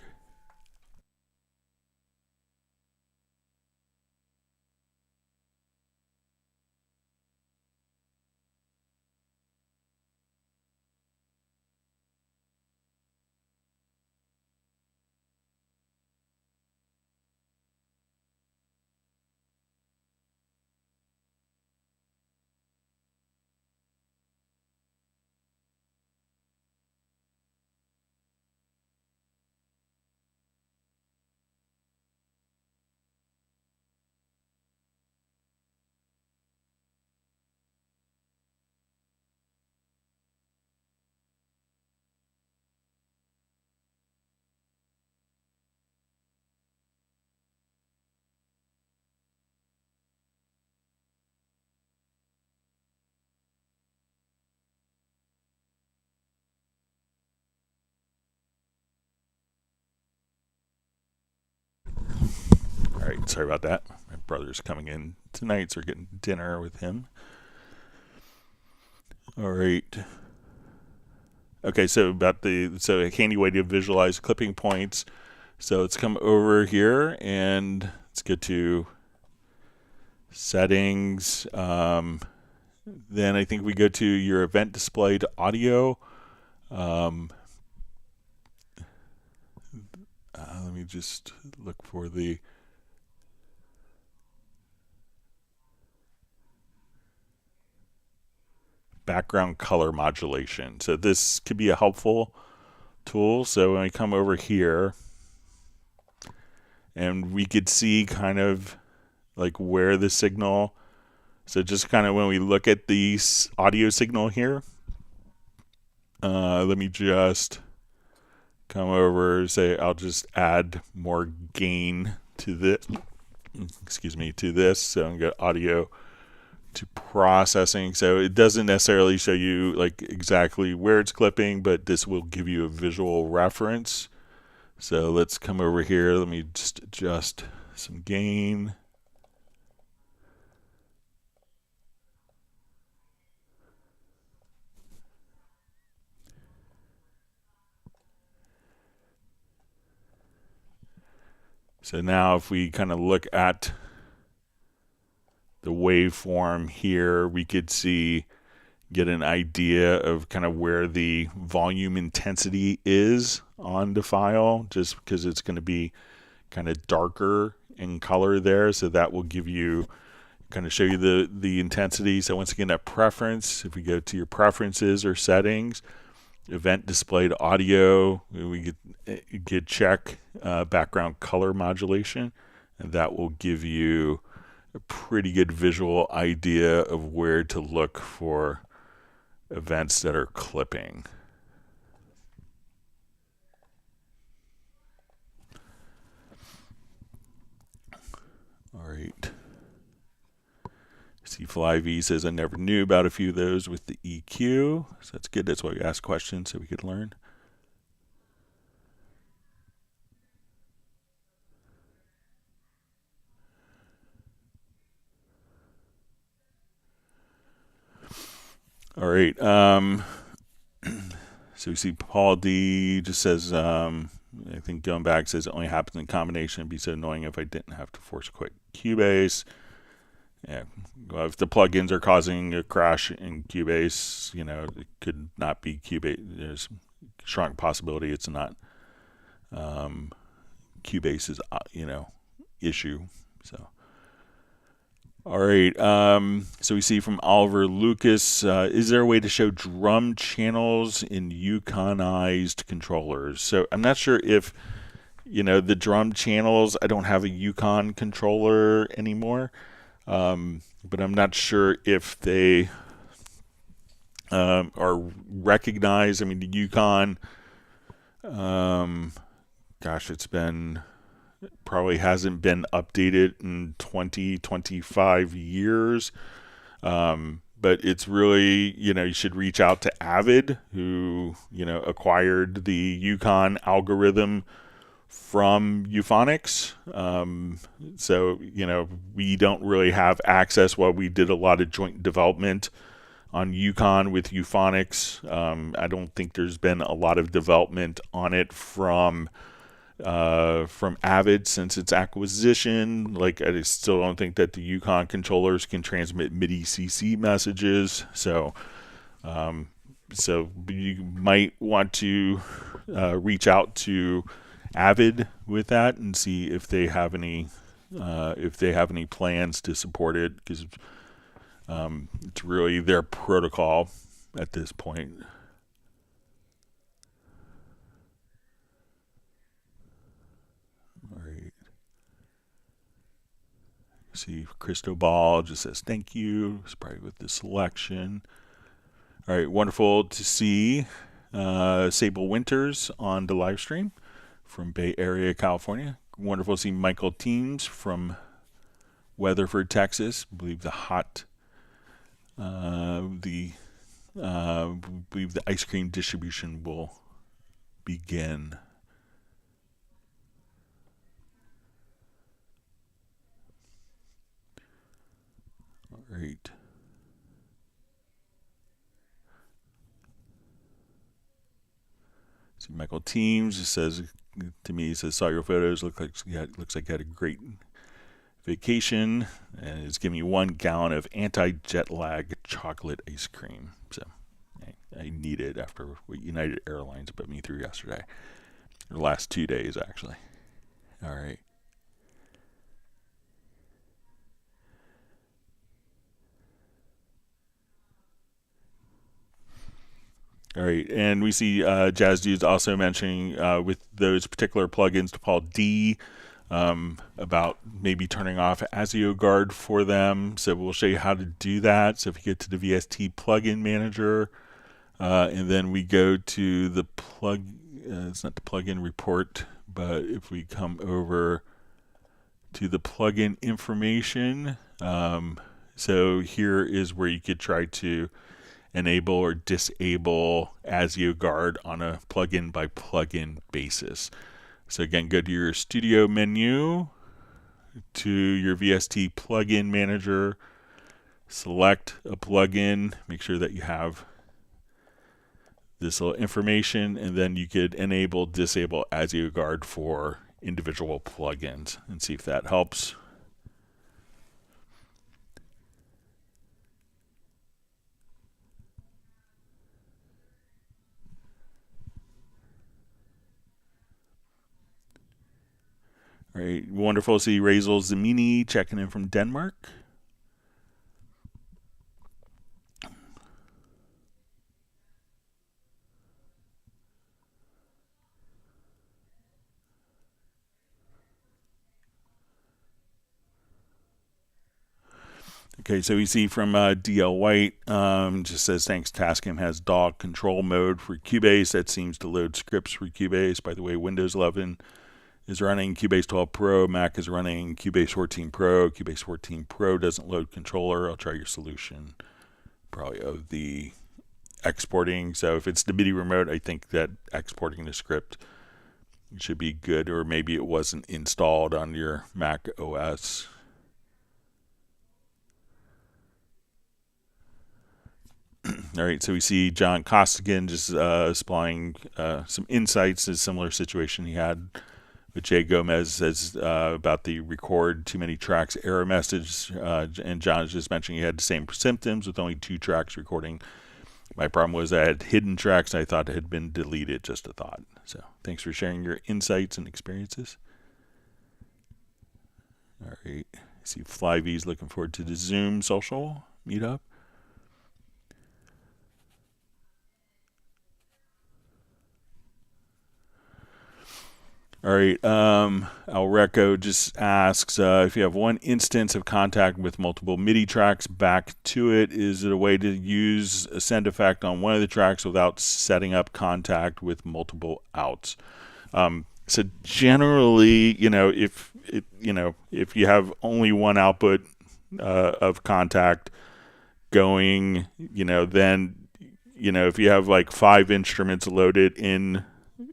Sorry about that. My brother's coming in tonight, so we're getting dinner with him. All right. Okay, so a handy way to visualize clipping points. So let's come over here and let's get to settings. Then I think we go to your event display to audio. Let me just look for the background color modulation. So this could be a helpful tool. So when we come over here, and we could see kind of like where the signal, so just kind of when we look at the audio signal here, let me just come over, say I'll just add more gain to this, to this. So I'm going to audio to processing. So it doesn't necessarily show you like exactly where it's clipping, but this will give you a visual reference. So let's come over here. Let me just adjust some gain. So now if we kind of look at the waveform here, we could get an idea of kind of where the volume intensity is on the file, just because it's going to be kind of darker in color there. So that will give you, kind of show you the intensity. So once again, that preference, if we go to your preferences or settings, event displayed audio, we get check background color modulation, and that will give you a pretty good visual idea of where to look for events that are clipping. All right. See, Flyv says I never knew about a few of those with the EQ, so that's good. That's why we ask questions, so we could learn. All right. So we see Paul D just says, I think going back, says it only happens in combination. It'd be so annoying if I didn't have to force quit Cubase. Yeah, well, if the plugins are causing a crash in Cubase, it could not be Cubase. There's a strong possibility it's not Cubase's, issue. So. All right, so we see from Oliver Lucas, is there a way to show drum channels in Yukonized controllers? So I'm not sure if, the drum channels, I don't have a Yukon controller anymore, but I'm not sure if they are recognized. I mean, the Yukon, it's been... probably hasn't been updated in 25 years. But it's really, you should reach out to Avid, who, acquired the Yukon algorithm from Euphonics. So, we don't really have access. While we did a lot of joint development on Yukon with Euphonics, I don't think there's been a lot of development on it from Avid since its acquisition. Like, I still don't think that the Yukon controllers can transmit MIDI CC messages. So you might want to reach out to Avid with that and see if they have any plans to support it, because it's really their protocol at this point. See, Cristobal just says thank you. It's probably with the selection. All right, wonderful to see Sable Winters on the live stream from Bay Area, California. Wonderful to see Michael Teams from Weatherford, Texas. I believe the ice cream distribution will begin. Right. See, Michael Teams just says to me, he says, saw your photos. Looks like you had a great vacation, and it's giving me 1 gallon of anti-jet lag chocolate ice cream. So I need it after what United Airlines put me through yesterday. The last 2 days, actually. All right. All right, and we see Jazz Dude's also mentioning with those particular plugins to Paul D about maybe turning off ASIO Guard for them. So we'll show you how to do that. So if you get to the VST plugin manager, and then we go to the it's not the plugin report, but if we come over to the plugin information, so here is where you could try to enable or disable ASIO Guard on a plugin by plugin basis. So again, go to your studio menu, to your VST plugin manager, select a plugin, make sure that you have this little information, and then you could enable, disable ASIO Guard for individual plugins and see if that helps. All right, wonderful to see Razel Zamini checking in from Denmark. Okay, so we see from DL White, just says, thanks, Tascam has DAW control mode for Cubase. That seems to load scripts for Cubase. By the way, Windows 11 is running Cubase 12 Pro. Mac is running Cubase 14 Pro. Cubase 14 Pro doesn't load controller. I'll try your solution, probably of the exporting. So if it's the MIDI remote, I think that exporting the script should be good, or maybe it wasn't installed on your Mac OS. All right, so we see John Costigan just supplying some insights to a similar situation he had with Jay Gomez, says about the record too many tracks error message, and John is just mentioning he had the same symptoms with only 2 tracks recording. My problem was I had hidden tracks I thought had been deleted, just a thought. So thanks for sharing your insights and experiences. All right, I see Flyvy's looking forward to the Zoom social meetup. All right, Alreco just asks if you have one instance of contact with multiple MIDI tracks back to it, is it a way to use a send effect on one of the tracks without setting up contact with multiple outs? So generally, if you have only one output of contact going, then if you have like 5 instruments loaded in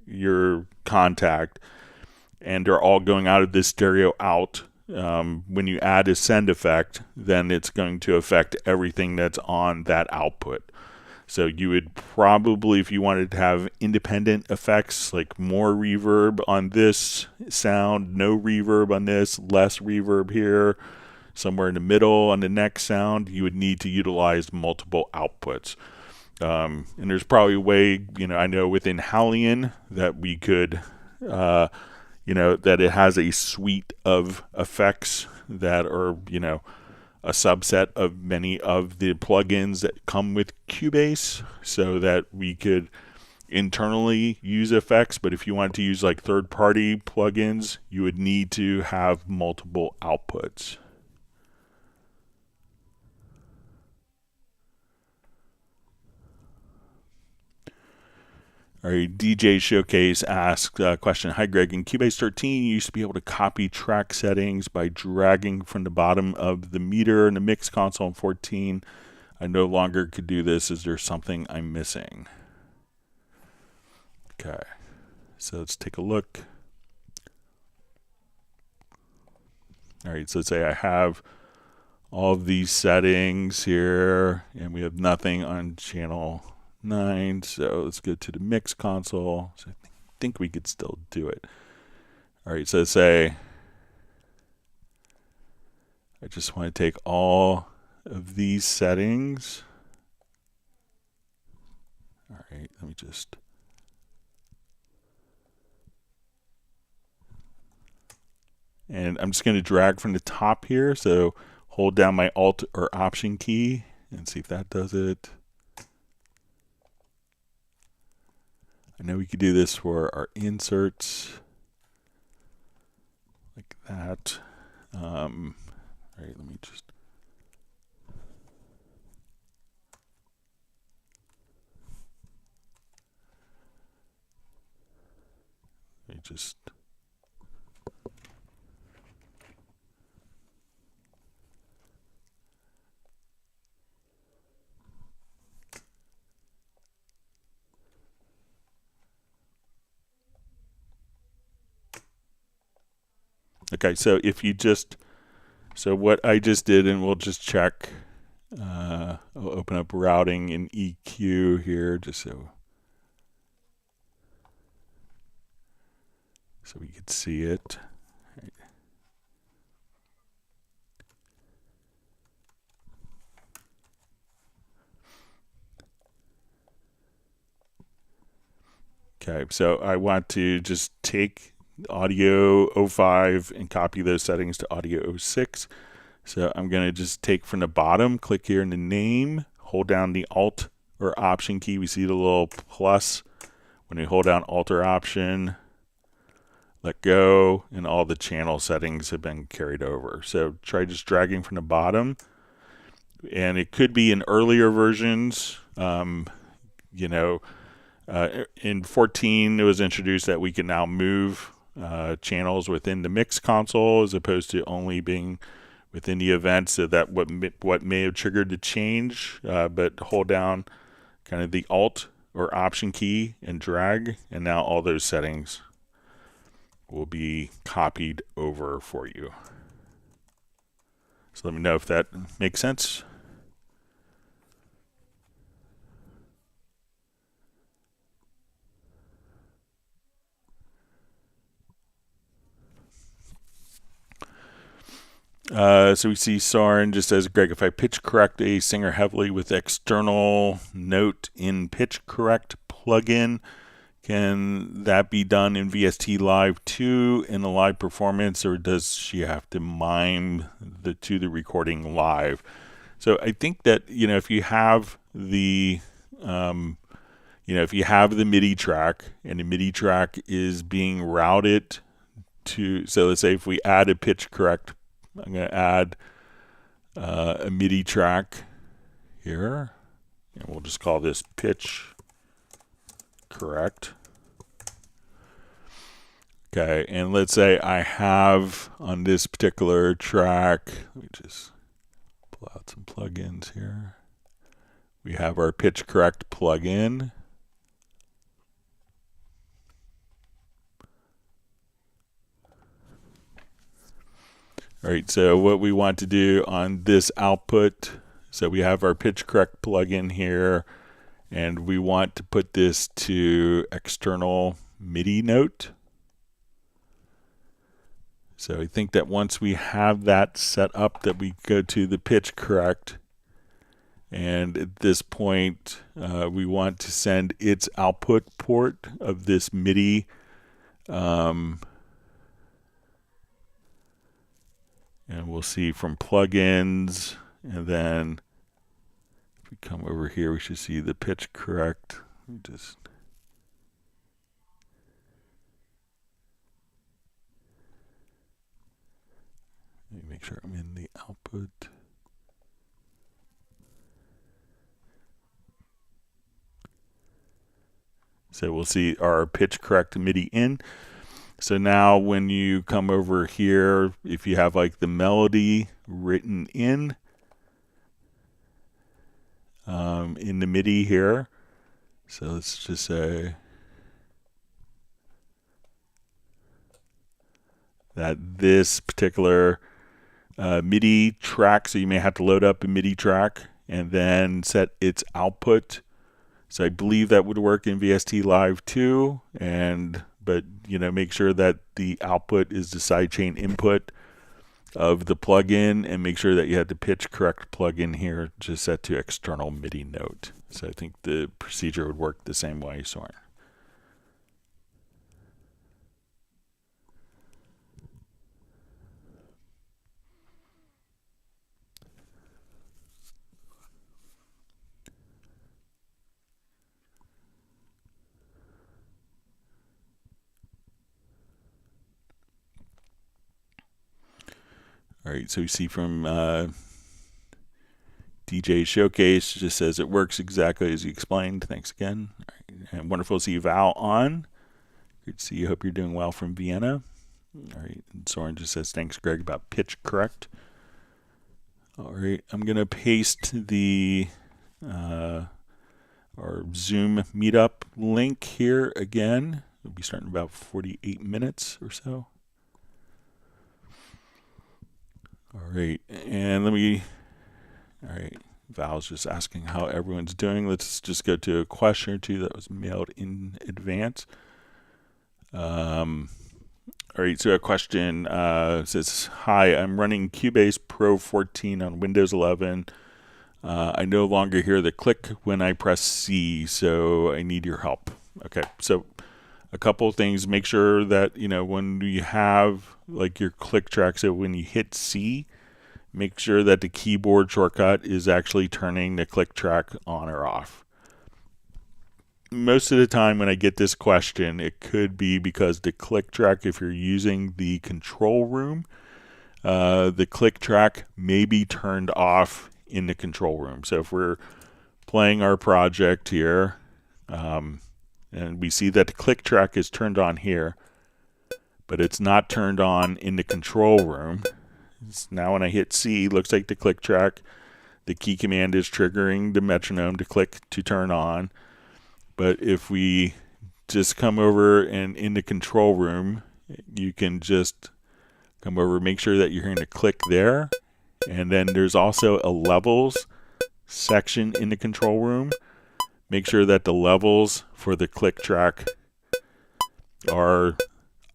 your contact, and they're all going out of this stereo out, when you add a send effect, then it's going to affect everything that's on that output. So you would probably, if you wanted to have independent effects, like more reverb on this sound, no reverb on this, less reverb here, somewhere in the middle on the next sound, you would need to utilize multiple outputs. And there's probably a way, I know within Halion that we could, that it has a suite of effects that are, a subset of many of the plugins that come with Cubase, so that we could internally use effects. But if you wanted to use like third-party plugins, you would need to have multiple outputs. All right, DJ Showcase asks a question. Hi, Greg. In Cubase 13, you used to be able to copy track settings by dragging from the bottom of the meter in the mix console. In 14, I no longer could do this. Is there something I'm missing? Okay, so let's take a look. All right, so let's say I have all of these settings here, and we have nothing on channel 9. So let's go to the mix console. So I think we could still do it. All right, so say I just want to take all of these settings. All right, let me just. And I'm just going to drag from the top here. So hold down my Alt or Option key and see if that does it. I know we could do this for our inserts like that. All right, let me just. Let me just. Okay, so if you just, so what I just did, and we'll just check, I'll open up routing in EQ here just so we could see it. Right. Okay, so I want to just take audio 05 and copy those settings to audio 06. So I'm going to just take from the bottom, click here in the name, hold down the Alt or Option key. We see the little plus when we hold down Alt or Option, let go, and all the channel settings have been carried over. So try just dragging from the bottom. And it could be in earlier versions, in 14 it was introduced that we can now move channels within the mix console as opposed to only being within the event, so that what may have triggered the change, but hold down kind of the Alt or Option key and drag, and now all those settings will be copied over for you. So let me know if that makes sense. So we see Soren just says, Greg, if I pitch correct a singer heavily with external note in pitch correct plugin, can that be done in VST Live too in a live performance, or does she have to mime to the recording live? So I think that, if you have the if you have the MIDI track and the MIDI track is being routed to, so let's say if we add a pitch correct, I'm going to add a MIDI track here, and we'll just call this pitch correct. Okay, and let's say I have on this particular track, let me just pull out some plugins here. We have our pitch correct plugin. All right, so what we want to do on this output, so we have our pitch correct plugin here, and we want to put this to external MIDI note. So I think that once we have that set up, that we go to the pitch correct, and at this point we want to send its output port of this MIDI and we'll see from plugins, and then if we come over here, we should see the pitch correct. Let me just make sure I'm in the output. So we'll see our pitch correct MIDI in. So now when you come over here, if you have like the melody written in the MIDI here, so let's just say that this particular MIDI track, so you may have to load up a MIDI track and then set its output. So I believe that would work in VST Live too, but make sure that the output is the sidechain input of the plugin, and make sure that you have the pitch correct plugin here just set to external MIDI note. So I think the procedure would work the same way, Soren. All right, so we see from DJ Showcase, just says it works exactly as you explained. Thanks again. All right, and wonderful to see Val on. Great to see you. Hope you're doing well from Vienna. All right, and Soren just says thanks, Greg, about pitch correct. All right, I'm going to paste the our Zoom meetup link here again. We'll be starting in about 48 minutes or so. All right, and all right, Val's just asking how everyone's doing. Let's just go to a question or two that was mailed in advance. All right, so a question says, hi, I'm running Cubase Pro 14 on Windows 11. I no longer hear the click when I press C, so I need your help. Okay, so a couple of things. Make sure that, when you have like your click track, so when you hit C, make sure that the keyboard shortcut is actually turning the click track on or off. Most of the time when I get this question, it could be because the click track, if you're using the control room, the click track may be turned off in the control room. So if we're playing our project here, and we see that the click track is turned on here, but it's not turned on in the control room. Now when I hit C, looks like the click track, the key command is triggering the metronome to click to turn on. But if we just come over and in the control room, you can just come over, make sure that you're hearing the click there. And then there's also a levels section in the control room. Make sure that the levels for the click track are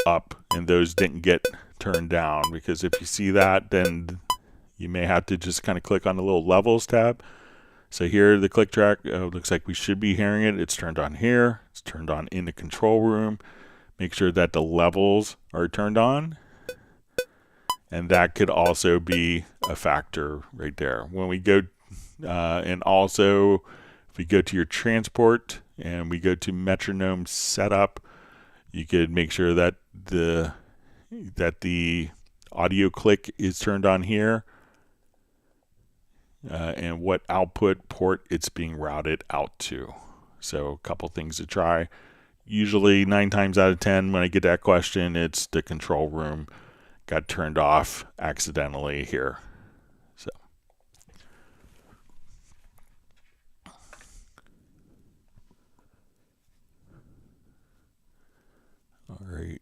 up and those didn't get turned down, because if you see that, then you may have to just kind of click on the little levels tab. So here the click track looks like we should be hearing it. It's turned on here. It's turned on in the control room. Make sure that the levels are turned on. And that could also be a factor right there. When we go, and also if we go to your transport and we go to metronome setup, you could make sure that the audio click is turned on here, and what output port it's being routed out to. So a couple things to try. Usually 9 times out of 10 when I get that question, it's the control room got turned off accidentally here. So all right.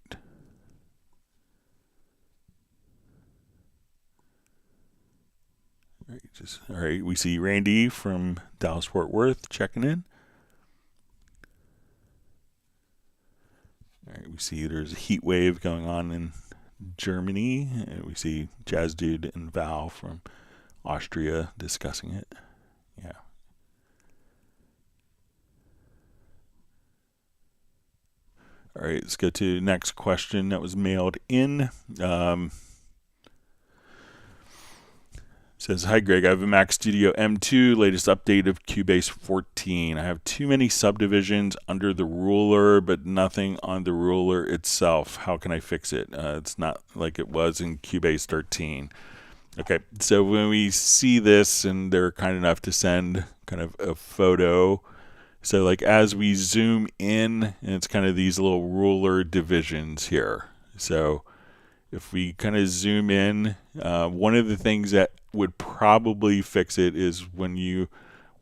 All right, we see Randy from Dallas Fort Worth checking in. All right, we see there's a heat wave going on in Germany. And we see Jazz Dude and Val from Austria discussing it. Yeah. All right, let's go to the next question that was mailed in. Says, hi Greg, I have a Mac Studio M2, latest update of Cubase 14. I have too many subdivisions under the ruler, but nothing on the ruler itself. How can I fix it? It's not like it was in Cubase 13. Okay, so when we see this, and they're kind enough to send kind of a photo, so like as we zoom in, and it's kind of these little ruler divisions here. So if we kind of zoom in, one of the things that would probably fix it is when you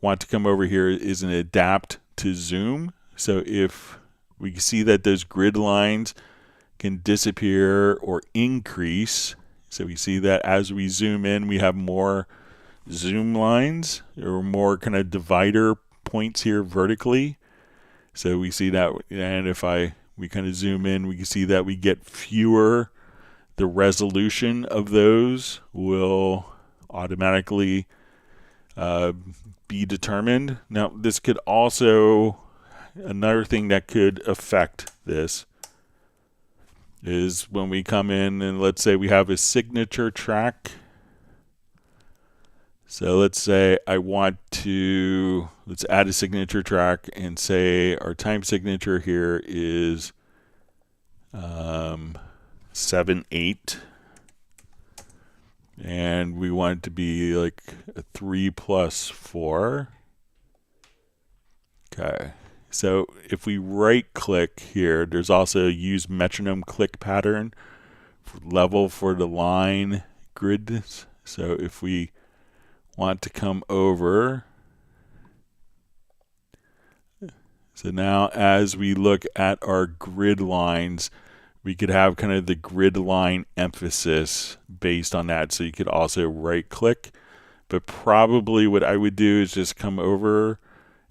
want to come over here is an adapt to zoom. So if we see that those grid lines can disappear or increase, So we see that as we zoom in, we have more zoom lines or more kind of divider points here vertically. So we see that, and if we kind of zoom in, we can see that we get fewer. The resolution of those will automatically be determined. Now, this could also, another thing that could affect this is when we come in and let's say we have a signature track. So let's say I want to, let's add a signature track and say our time signature here is 7/8. And we want it to be like a 3+4. Okay. So if we right click here, there's also a use metronome click pattern for level for the line grids. So if we want to come over, so now as we look at our grid lines, we could have kind of the grid line emphasis based on that. So you could also right click, but probably what I would do is just come over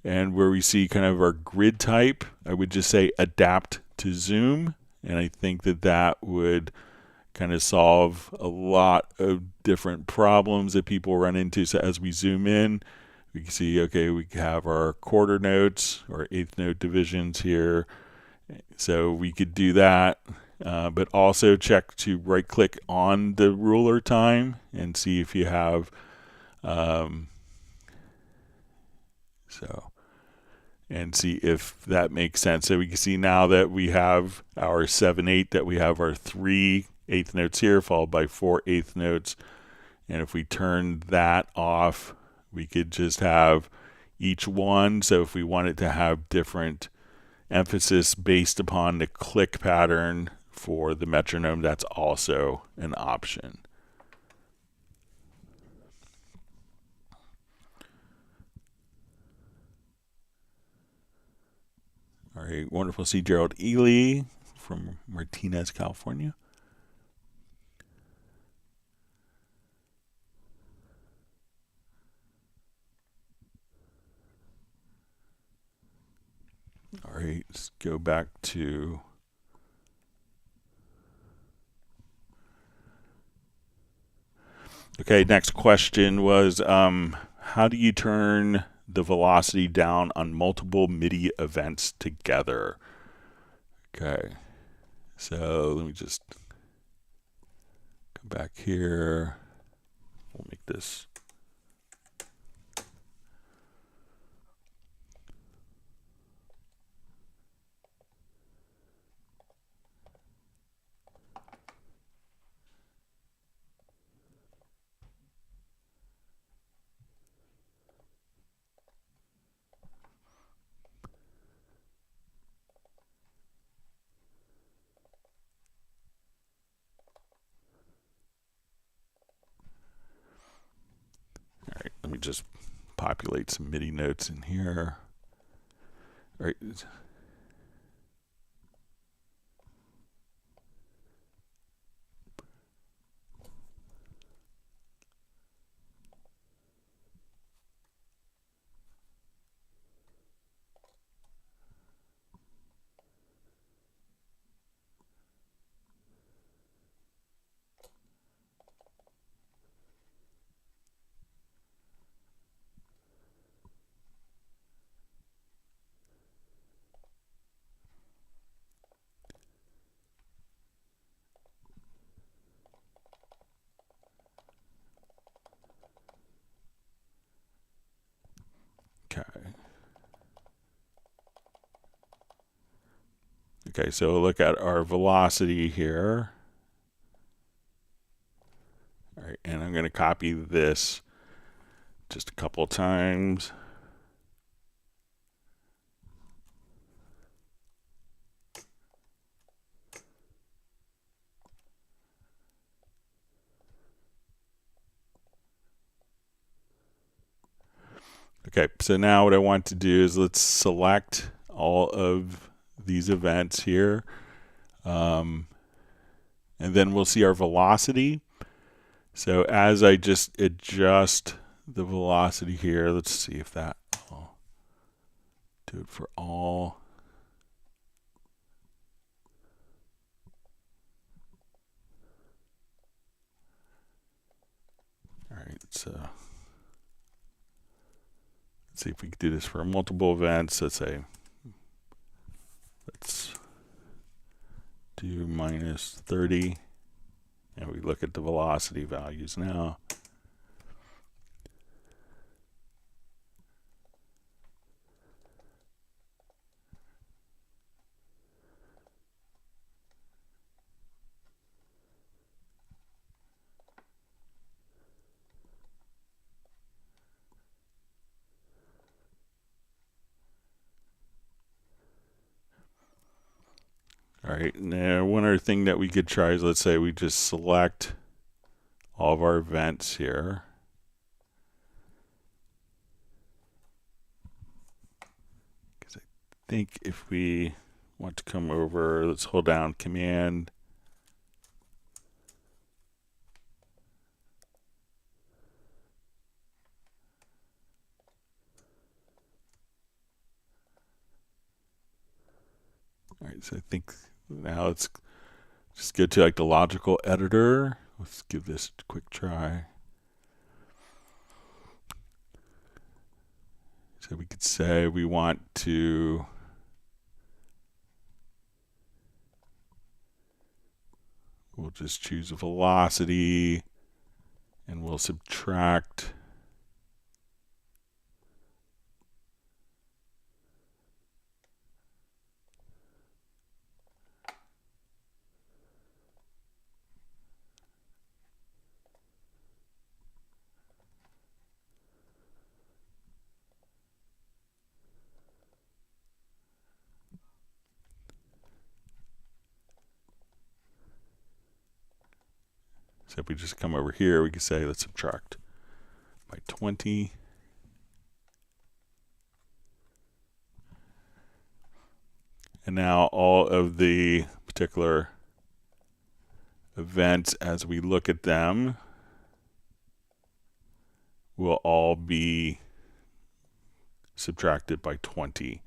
and where we see kind of our grid type, I would just say adapt to zoom. And I think that that would kind of solve a lot of different problems that people run into. So as we zoom in, we can see, okay, we have our quarter notes or eighth note divisions here. So we could do that, but also check to right click on the ruler time and see if you have, and see if that makes sense. So we can see now that we have our 7/8, that we have our 3 eighth notes here followed by 4 eighth notes. And if we turn that off, we could just have each one. So if we wanted to have different emphasis based upon the click pattern for the metronome, that's also an option. All right, wonderful. See Gerald Ely from Martinez, California. All right, let's go back to okay, next question was how do you turn the velocity down on multiple MIDI events together? Okay, so let me just come back here. We'll make this. Let me just populate some MIDI notes in here. All right. Okay, so look at our velocity here. All right, and I'm going to copy this just a couple of times. Okay, so now what I want to do is let's select all of these events here. And then we'll see our velocity. So as I just adjust the velocity here, let's see if that will do it for all. All right, so let's see if we can do this for multiple events. Let's say, let's do minus 30, and we look at the velocity values now. All right, now one other thing that we could try is, let's say we just select all of our events here. Because I think if we want to come over, let's hold down Command. All right, so I think now let's just go to like the logical editor. Let's give this a quick try. So we could say we want to we'll just choose a velocity and we'll subtract so if we just come over here, we can say let's subtract by 20. And now all of the particular events, as we look at them, will all be subtracted by 20.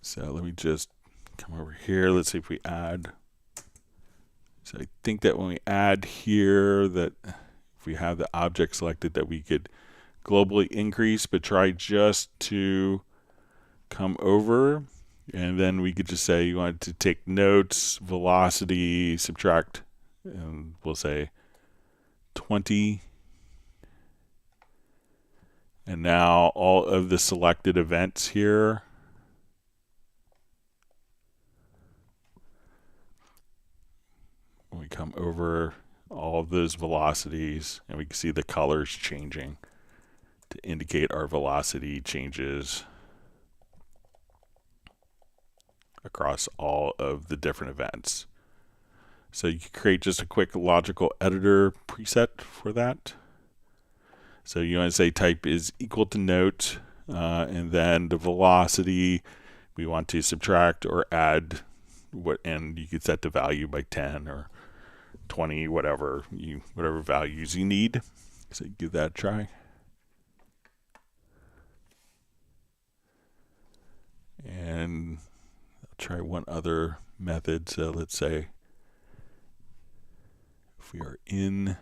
So let me just come over here. Let's see if we add. So I think that when we add here, that if we have the object selected, that we could globally increase, but try just to come over, and then we could just say you want to take notes, velocity, subtract, and we'll say 20. And now all of the selected events here when we come over, all of those velocities, and we can see the colors changing to indicate our velocity changes across all of the different events. So you can create just a quick logical editor preset for that. So you want to say type is equal to note, and then the velocity we want to subtract or add, and you could set the value by 10 or 20, whatever values you need. So give that a try. And I'll try one other method. So let's say if we are in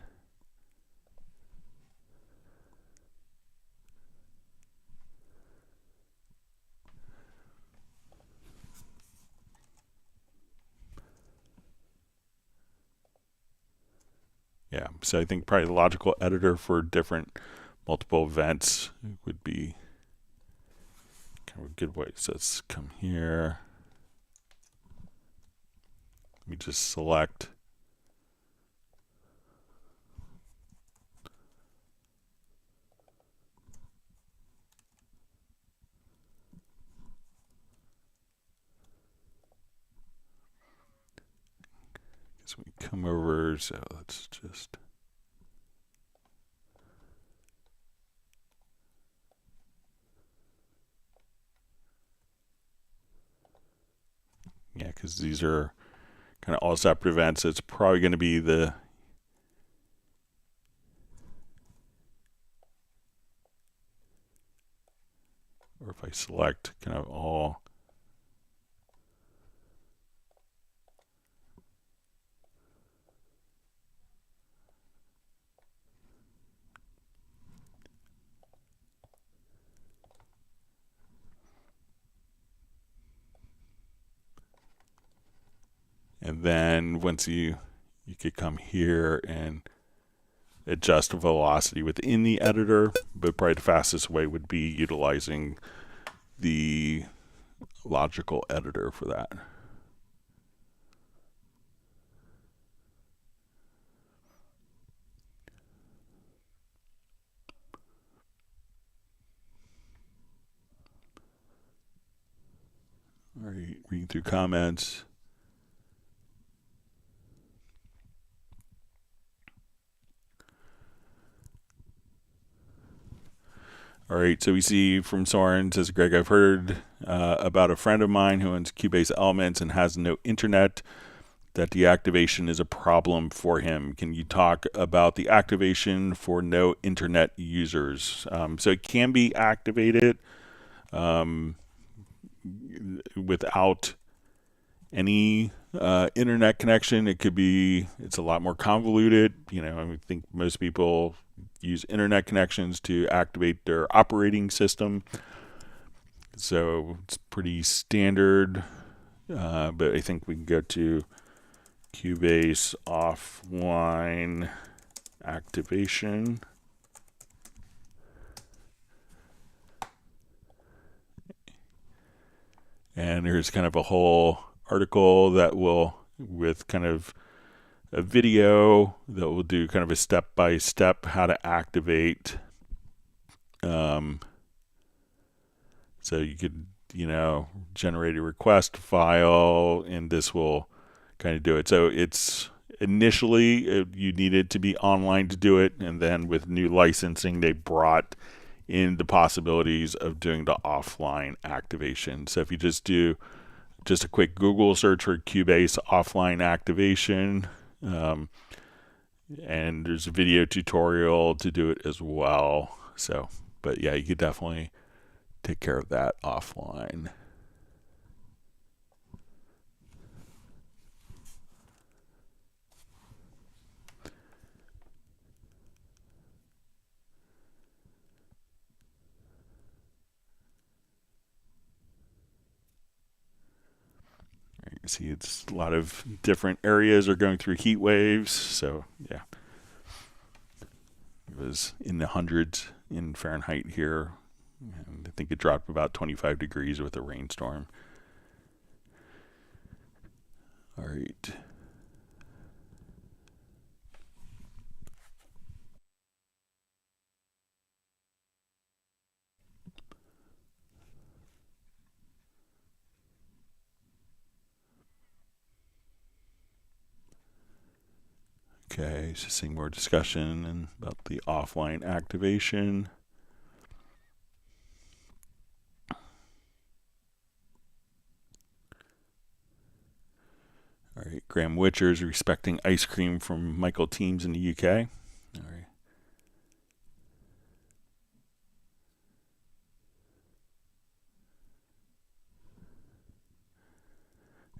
so I think probably the logical editor for different multiple events would be kind of a good way. So let's come here. Let me just select so we come over, so let's just because these are kind of all separate events. So it's probably going to be the or if I select kind of all, and then once you could come here and adjust velocity within the editor, but probably the fastest way would be utilizing the logical editor for that. All right, reading through comments. All right, so we see from Soren, says Greg, I've heard about a friend of mine who owns Cubase Elements and has no internet, that the activation is a problem for him. Can you talk about the activation for no internet users? So it can be activated without any internet connection. It could be, it's a lot more convoluted. You know, I think most people use internet connections to activate their operating system. So it's pretty standard. But I think we can go to Cubase offline activation. And there's kind of a whole article that will, with kind of a video that will do kind of a step-by-step how to activate. So you could, you know, generate a request file, and this will kind of do it. So it's initially you needed to be online to do it, and then with new licensing, they brought in the possibilities of doing the offline activation. So if you just do just a quick Google search for Cubase offline activation, and there's a video tutorial to do it as well. So, but yeah, you could definitely take care of that offline. You see it's a lot of different areas are going through heat waves. So yeah, it was in the hundreds in Fahrenheit here. And I think it dropped about 25 degrees with a rainstorm. All right. Okay, so seeing more discussion about the offline activation. All right, Graham Witcher's respecting ice cream from Michael Teams in the UK. All right.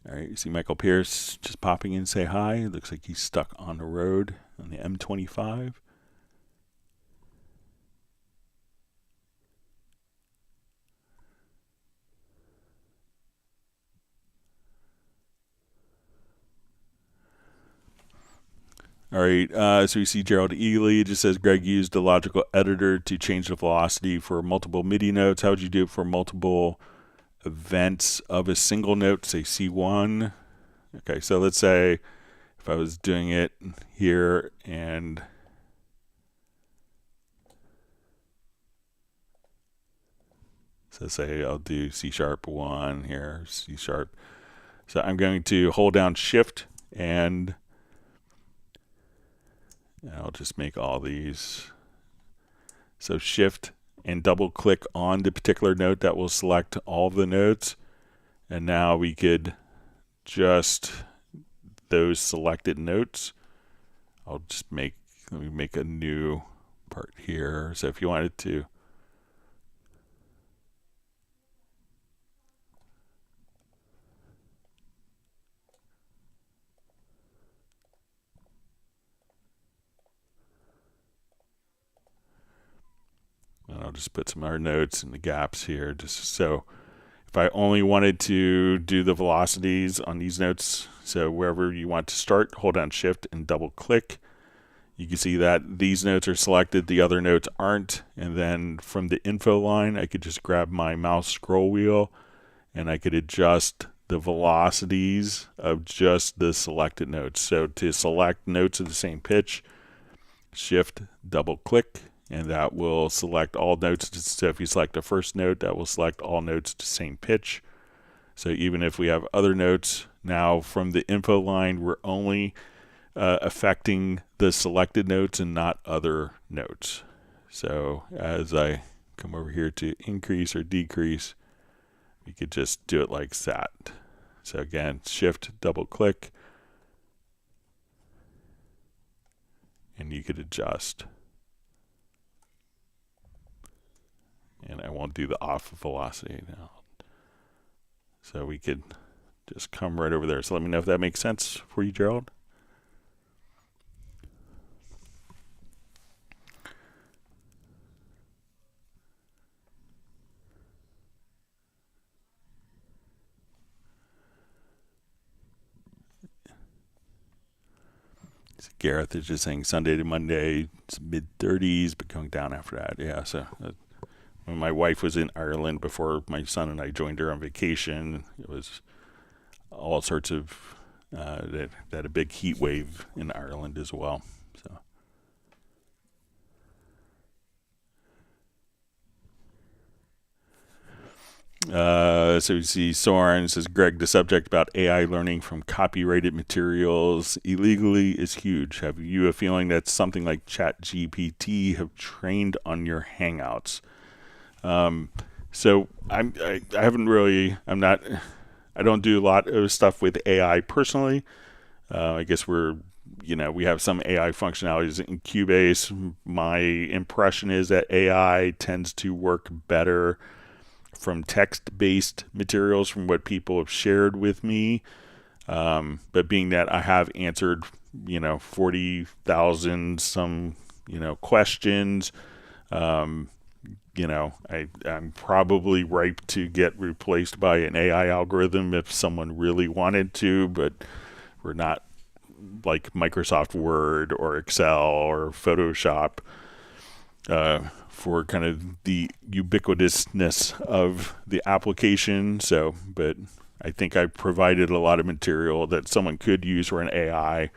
All right, you see Michael Pierce just popping in, say hi. It looks like he's stuck on the road on the M25. All right, so we see Gerald Ely just says, Greg used the logical editor to change the velocity for multiple MIDI notes. How would you do it for multiple events of a single note, say C1? Okay, so let's say if I was doing it here and so say I'll do C#1 here, C#. So I'm going to hold down Shift and I'll just make all these. So Shift and double click on the particular note that will select all of the notes. And now we could just those selected notes. I'll just let me make a new part here. So if you wanted to, I'll just put some other notes in the gaps here, just so if I only wanted to do the velocities on these notes, so wherever you want to start, hold down Shift and double click. You can see that these notes are selected, the other notes aren't, and then from the info line, I could just grab my mouse scroll wheel and I could adjust the velocities of just the selected notes. So to select notes of the same pitch, Shift, double click, and that will select all notes. So if you select the first note, that will select all notes to the same pitch. So even if we have other notes, now from the info line, we're only affecting the selected notes and not other notes. So as I come over here to increase or decrease, we could just do it like that. So again, Shift, double click, and you could adjust. And I won't do the off velocity now. So we could just come right over there. So let me know if that makes sense for you, Gerald. Gareth is just saying Sunday to Monday, it's mid-30s, but going down after that. Yeah, so when my wife was in Ireland before my son and I joined her on vacation, it was all sorts of, they had a big heat wave in Ireland as well. So we see Soren says, Greg, the subject about AI learning from copyrighted materials illegally is huge. Have you a feeling that something like ChatGPT have trained on your Hangouts? So I don't do a lot of stuff with AI personally. I guess we have some AI functionalities in Cubase. My impression is that AI tends to work better from text-based materials from what people have shared with me. But being that I have answered, 40,000 some, questions, I'm probably ripe to get replaced by an AI algorithm if someone really wanted to, but we're not like Microsoft Word or Excel or Photoshop, for kind of the ubiquitousness of the application. So, but I think I provided a lot of material that someone could use for an AI.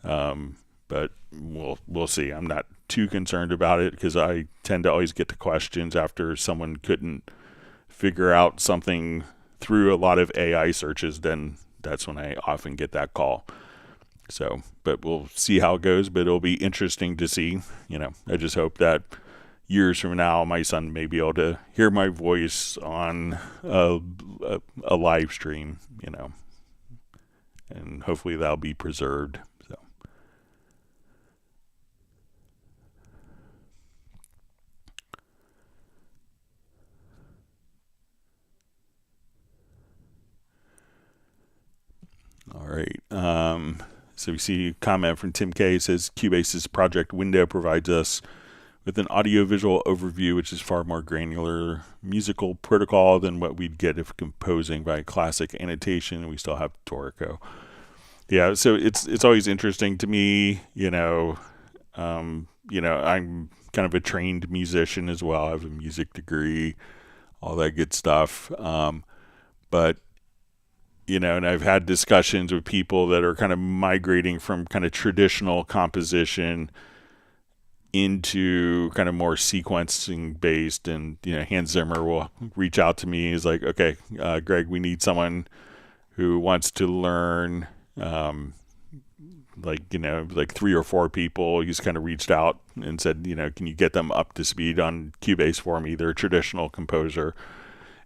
But we'll see. I'm not too concerned about it because I tend to always get the questions after someone couldn't figure out something through a lot of AI searches. Then that's when I often get that call. So, but we'll see how it goes. But it'll be interesting to see. I just hope that years from now, my son may be able to hear my voice on a live stream, and hopefully that'll be preserved. So, all right. So we see a comment from Tim K. It says Cubase's project window provides us with an audio-visual overview, which is far more granular musical protocol than what we'd get if composing by classic annotation. We still have Torico. Yeah, so it's always interesting to me. I'm kind of a trained musician as well. I have a music degree, all that good stuff. But and I've had discussions with people that are kind of migrating from kind of traditional composition into kind of more sequencing based, and Hans Zimmer will reach out to me. He's like, okay, Greg, we need someone who wants to learn, like 3 or 4 people. He's kind of reached out and said, can you get them up to speed on Cubase for me? They're a traditional composer.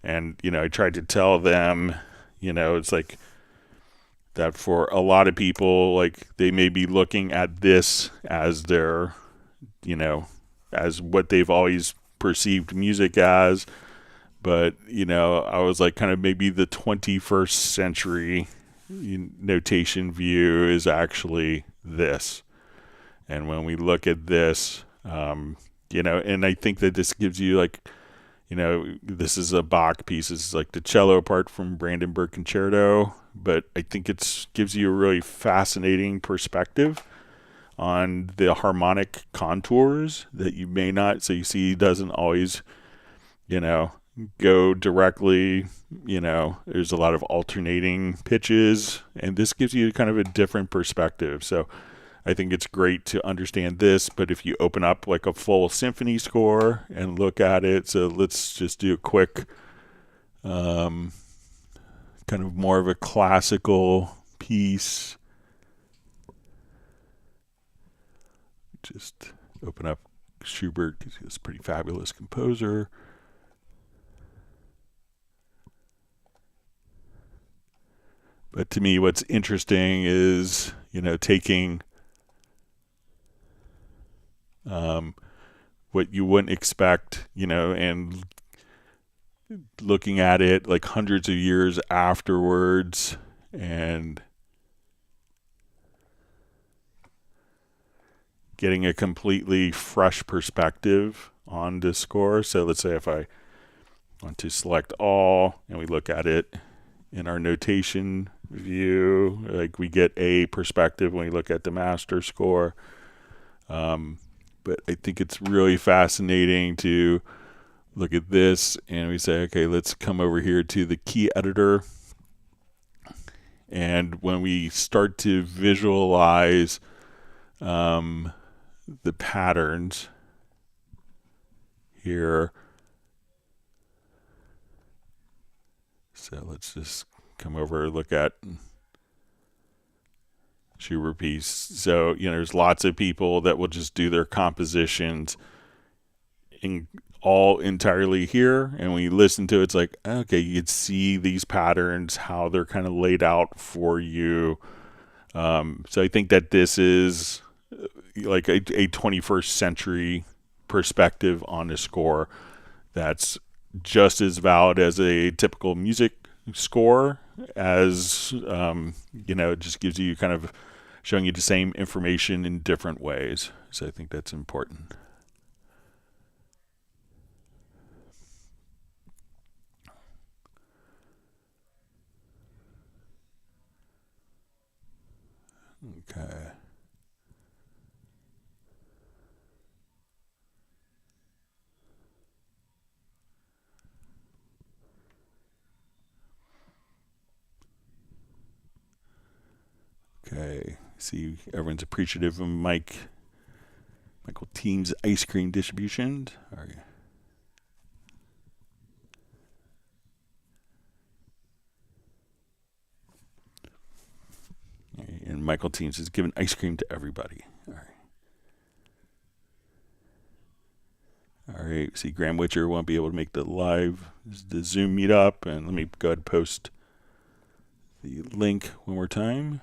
And I tried to tell them, it's like that for a lot of people, like they may be looking at this as their as what they've always perceived music as. But, I was like kind of maybe the 21st century notation view is actually this. And when we look at this, And I think that this gives you like, this is a Bach piece. This is like the cello part from Brandenburg Concerto, but I think it gives you a really fascinating perspective on the harmonic contours that you may not. So you see, he doesn't always, go directly. There's a lot of alternating pitches, and this gives you kind of a different perspective. So I think it's great to understand this, but if you open up like a full symphony score and look at it, so let's just do a quick kind of more of a classical piece. Just open up Schubert because he's a pretty fabulous composer. But to me, what's interesting is, taking what you wouldn't expect, and looking at it like hundreds of years afterwards and getting a completely fresh perspective on this score. So let's say if I want to select all and we look at it in our notation view, like we get a perspective when we look at the master score. But I think it's really fascinating to look at this and we say, okay, let's come over here to the key editor. And when we start to visualize the patterns here, so let's just come over and look at Schubert piece. So, there's lots of people that will just do their compositions in all entirely here. And when you listen to it, it's like, okay, you could see these patterns, how they're kind of laid out for you. So I think that this is like a 21st century perspective on the score that's just as valid as a typical music score, as it just gives you kind of showing you the same information in different ways. So I think that's important. Okay. Okay, see everyone's appreciative of Michael Team's ice cream distribution. All right. And Michael Teams is giving ice cream to everybody. All right. All right, see Graham Witcher won't be able to make the Zoom meetup, and let me go ahead and post the link one more time.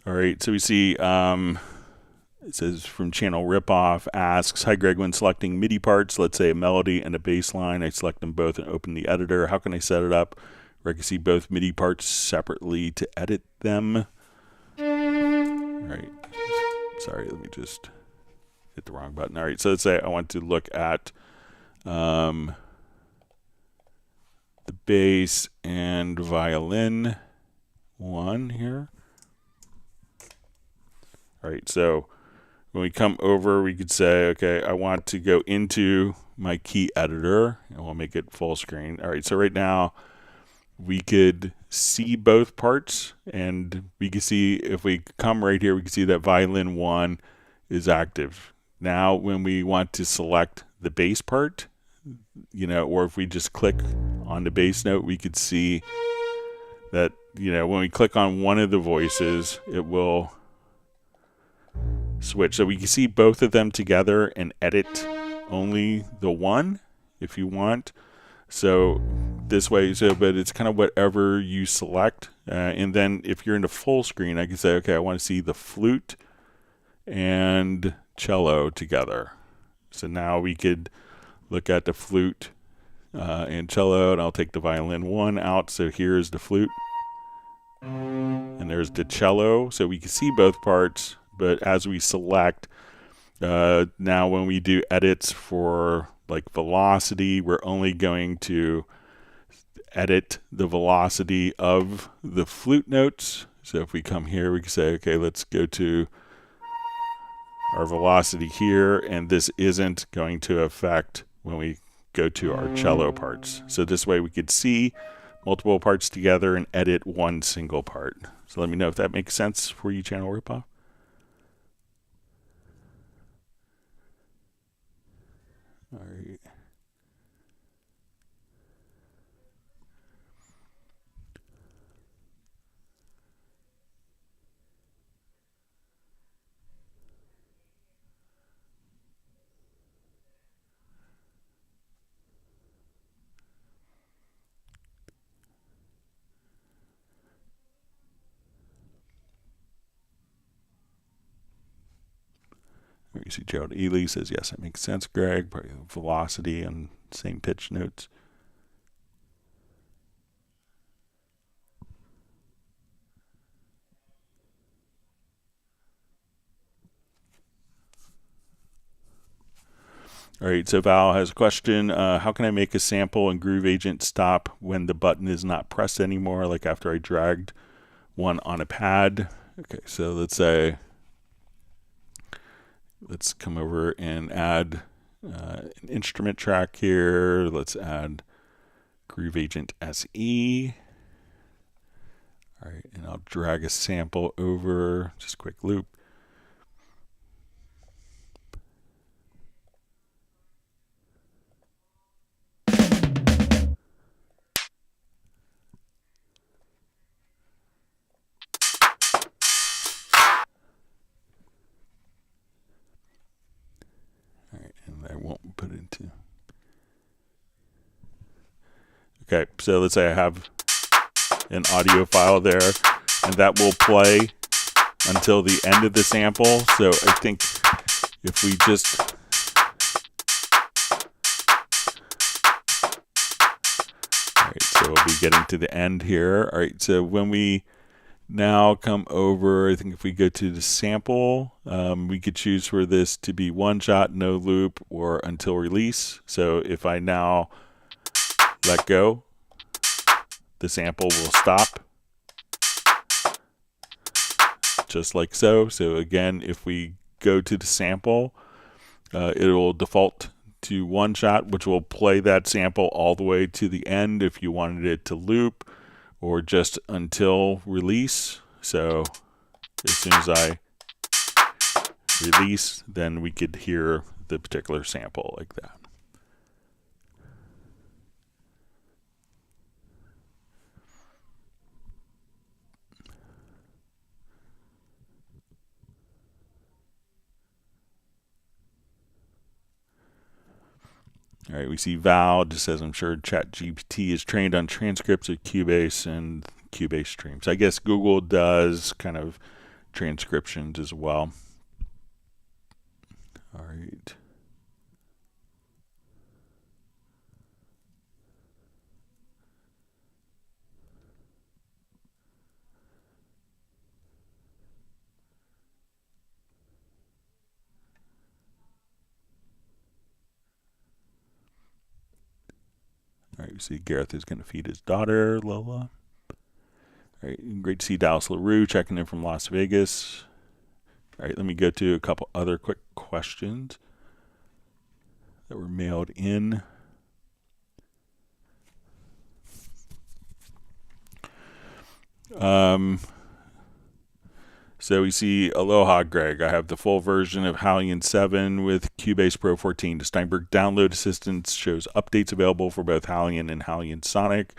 All right, so we see it says from channel ripoff asks, hi Greg, when selecting MIDI parts, let's say a melody and a bass line, I select them both and open the editor. How can I set it up where I can see both MIDI parts separately to edit them? All right, sorry, let me just hit the wrong button. All right, so let's say I want to look at the bass and violin one here. All right, so when we come over, we could say, okay, I want to go into my key editor, and we'll make it full screen. All right, so right now, we could see both parts, and we can see, if we come right here, we can see that violin 1 is active. Now, when we want to select the bass part, or if we just click on the bass note, we could see that, when we click on one of the voices, it will switch. So we can see both of them together and edit only the one if you want. So this way, but it's kind of whatever you select. And then if you're into full screen, I can say, okay, I want to see the flute and cello together. So now we could look at the flute and cello, and I'll take the violin 1 out. So here's the flute, and there's the cello. So we can see both parts, but as we select, now when we do edits for like velocity, we're only going to edit the velocity of the flute notes. So if we come here, we can say, okay, let's go to our velocity here, and this isn't going to affect when we go to our cello parts. So this way we could see multiple parts together and edit one single part. So let me know if that makes sense for you, Channel Ripoff. All right. You see Gerald Ely says, yes, that makes sense, Greg. Probably velocity and same pitch notes. All right, so Val has a question. How can I make a sample in Groove Agent stop when the button is not pressed anymore, like after I dragged one on a pad? Okay, so let's say, let's come over and add an instrument track here. Let's add Groove Agent SE. All right, and I'll drag a sample over, just a quick loop. All right, and I won't put it into. Okay, so let's say I have an audio file there, and that will play until the end of the sample. So I think if we just all right, so we'll be getting to the end here. All right, so when we now come over, I think if we go to the sample, we could choose for this to be one shot, no loop, or until release. So if I now let go, the sample will stop, just like so. So again, if we go to the sample, it will default to one shot, which will play that sample all the way to the end if you wanted it to loop, or just until release. So as soon as I release, then we could hear the particular sample like that. All right, we see Val just says, I'm sure ChatGPT is trained on transcripts of Cubase and Cubase streams. I guess Google does kind of transcriptions as well. All right. All right, we see Gareth is going to feed his daughter, Lola. All right, great to see Dallas LaRue checking in from Las Vegas. All right, let me go to a couple other quick questions that were mailed in. So we see, aloha, Greg. I have the full version of Hallian 7 with Cubase Pro 14. The Steinberg download assistance shows updates available for both Hallian and Hallian Sonic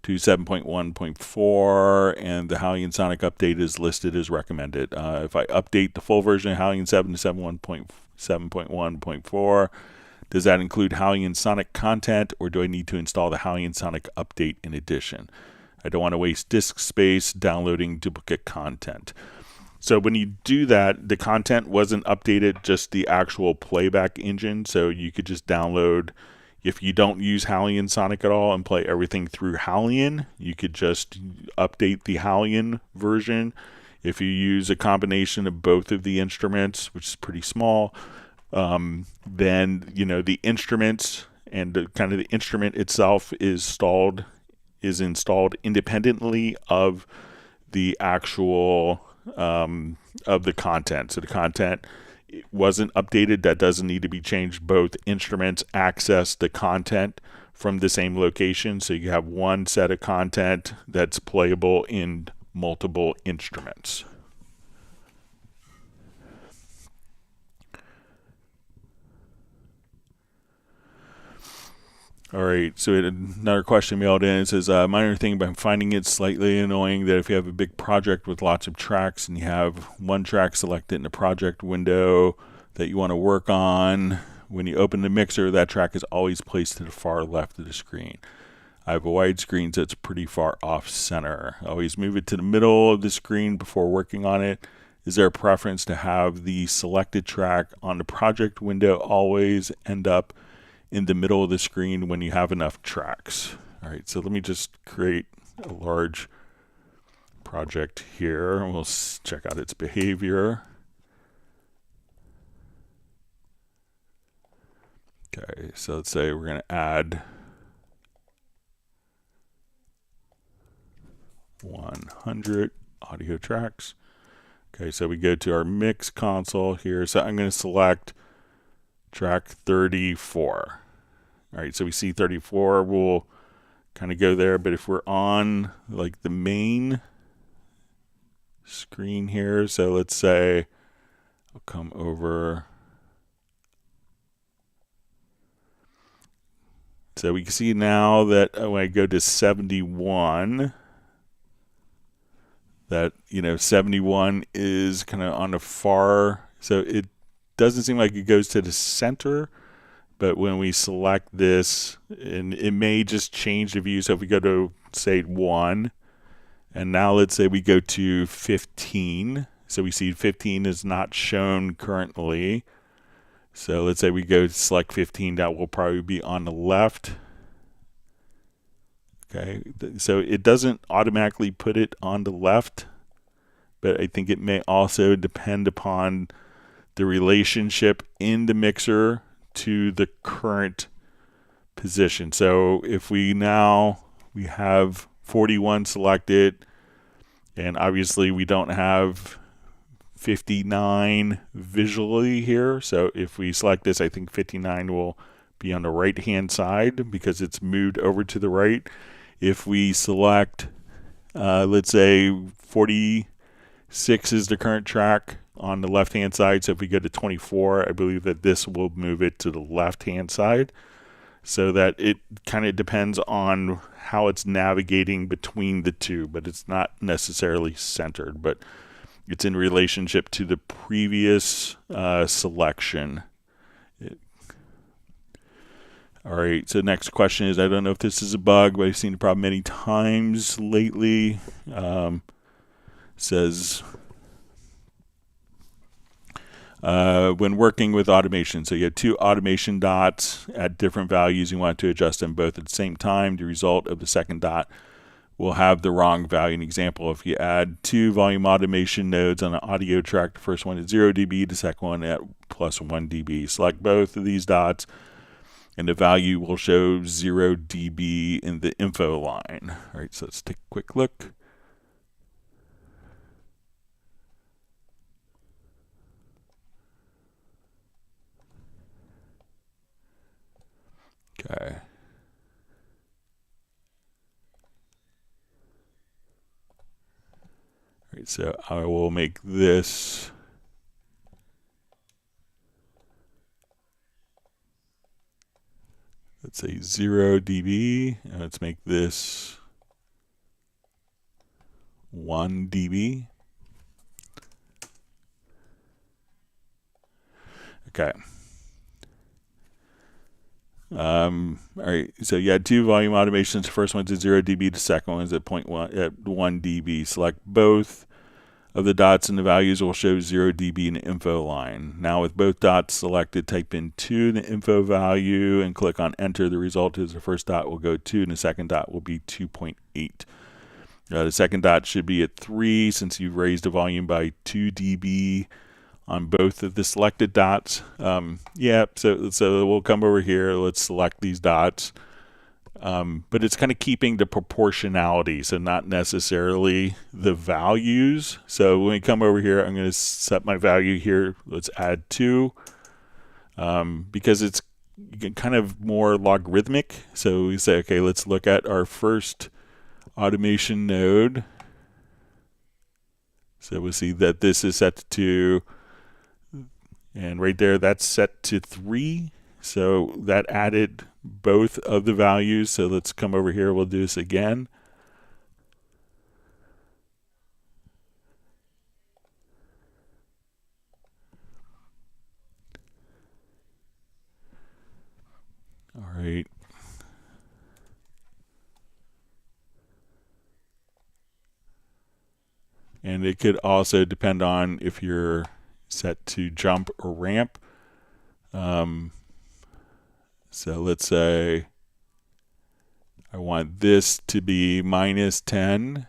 to 7.1.4, and the Hallian Sonic update is listed as recommended. If I update the full version of Hallian 7 to 7.1.4, does that include Hallian Sonic content, or do I need to install the Hallian Sonic update in addition? I don't want to waste disk space downloading duplicate content. So when you do that, the content wasn't updated, just the actual playback engine. So you could just download, if you don't use Hallion Sonic at all and play everything through Hallion, you could just update the Hallion version. If you use a combination of both of the instruments, which is pretty small, then the instruments and the kind of the instrument itself is installed independently of the actual of the content. So the content wasn't updated. That doesn't need to be changed. Both instruments access the content from the same location. So you have one set of content that's playable in multiple instruments. All right, so another question mailed in. It says, minor thing, but I'm finding it slightly annoying that if you have a big project with lots of tracks and you have one track selected in the project window that you want to work on, when you open the mixer, that track is always placed to the far left of the screen. I have a wide screen, so it's pretty far off center. I always move it to the middle of the screen before working on it. Is there a preference to have the selected track on the project window always end up in the middle of the screen when you have enough tracks? All right, so let me just create a large project here, and we'll check out its behavior. Okay, so let's say we're going to add 100 audio tracks. Okay, so we go to our mix console here. So I'm going to select track 34. All right, so we see 34 will kind of go there, but if we're on like the main screen here, so let's say I'll come over. So we can see now that when I go to 71, that 71 is kind of on the far, so it doesn't seem like it goes to the center. But when we select this, and it may just change the view. So if we go to, say, 1, and now let's say we go to 15. So we see 15 is not shown currently. So let's say we go to select 15, that will probably be on the left. Okay, so it doesn't automatically put it on the left, but I think it may also depend upon the relationship in the mixer to the current position. So if we have 41 selected, and obviously we don't have 59 visually here. So if we select this, I think 59 will be on the right hand side because it's moved over to the right. If we select, let's say 46 is the current track on the left hand side, so if we go to 24, I believe that this will move it to the left hand side, so that it kind of depends on how it's navigating between the two, but it's not necessarily centered, but it's in relationship to the previous selection. All right, so next question is, I don't know if this is a bug, but I've seen the problem many times lately. Says, when working with automation, so you have two automation dots at different values, you want to adjust them both at the same time. The result of the second dot will have the wrong value. An example, if you add two volume automation nodes on an audio track, the first one at 0 dB, the second one at plus 1 dB. Select both of these dots, and the value will show 0 dB in the info line. All right, so let's take a quick look. Okay. All right, so I will make this let's say 0 dB, and let's make this 1 dB. Okay. All right, so you had two volume automations. The first one's at 0 dB, the second one's at 1 dB. Select both. of the dots and the values will show 0 dB in the info line. Now with both dots selected, type in 2 in the info value and click on enter. The result is the first dot will go 2 and the second dot will be 2.8. The second dot should be at 3 since you've raised the volume by 2 dB on both of the selected dots. So we'll come over here. Let's select these dots. But it's kind of keeping the proportionality, so not necessarily the values. So when we come over here, I'm going to set my value here. Let's add 2 because it's kind of more logarithmic. So we say, okay, let's look at our first automation node. So we'll see that this is set to 2. And right there, that's set to 3. So that added both of the values. So let's come over here. We'll do this again. All right. And it could also depend on if you're set to jump or ramp. So let's say I want this to be -10.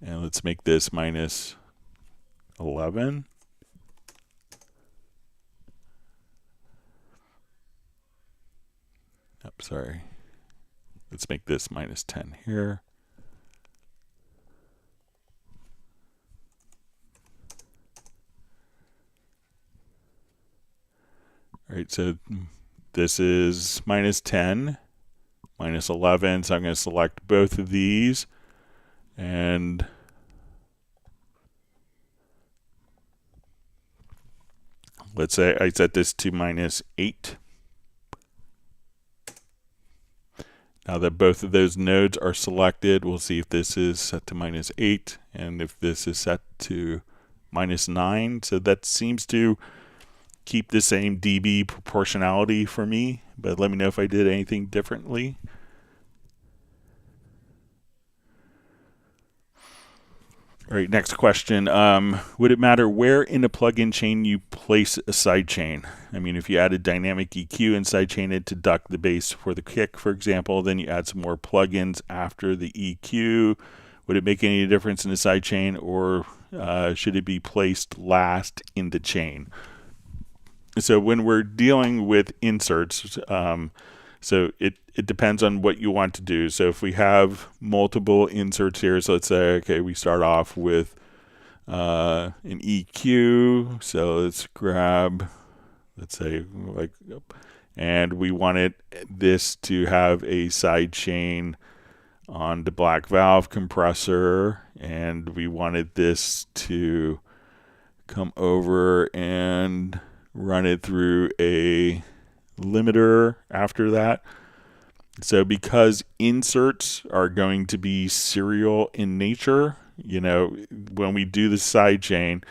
And let's make this -11. Sorry. Let's make this -10 here. All right, so this is -10, -11. So I'm going to select both of these. And let's say I set this to -8. Now that both of those nodes are selected, we'll see if this is set to -8 and if this is set to -9. So that seems to keep the same dB proportionality for me, but let me know if I did anything differently. All right, next question. Would it matter where in the plugin chain you place a sidechain? I mean, if you added dynamic EQ and sidechain it to duck the bass for the kick, for example, then you add some more plugins after the EQ. Would it make any difference in the sidechain, or should it be placed last in the chain? So when we're dealing with inserts, so it depends on what you want to do. So if we have multiple inserts here, so let's say, okay, we start off with an EQ. So let's grab, let's say, and we wanted this to have a side chain on the black valve compressor, and we wanted this to come over and run it through a limiter after that. So because inserts are going to be serial in nature, when we do the sidechain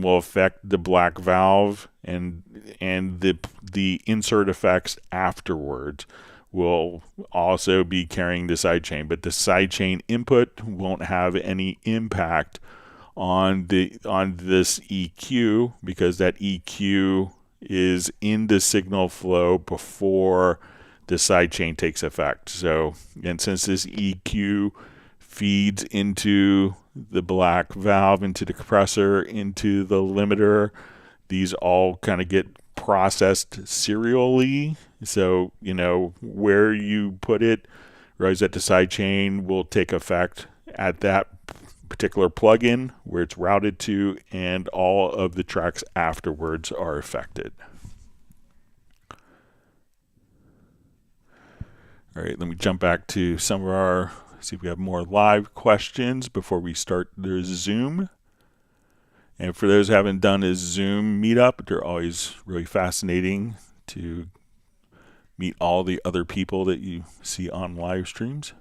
will affect the black valve, and the insert effects afterwards will also be carrying the sidechain, but the sidechain input won't have any impact on this EQ, because that EQ is in the signal flow before the sidechain takes effect. So, and since this EQ feeds into the black valve, into the compressor, into the limiter, these all kind of get processed serially. So, where you put it, realize that the sidechain will take effect at that particular plugin where it's routed to, and all of the tracks afterwards are affected. All right, let me jump back to some of our, see if we have more live questions before we start the Zoom. And for those who haven't done a Zoom meetup, they're always really fascinating to meet all the other people that you see on live streams.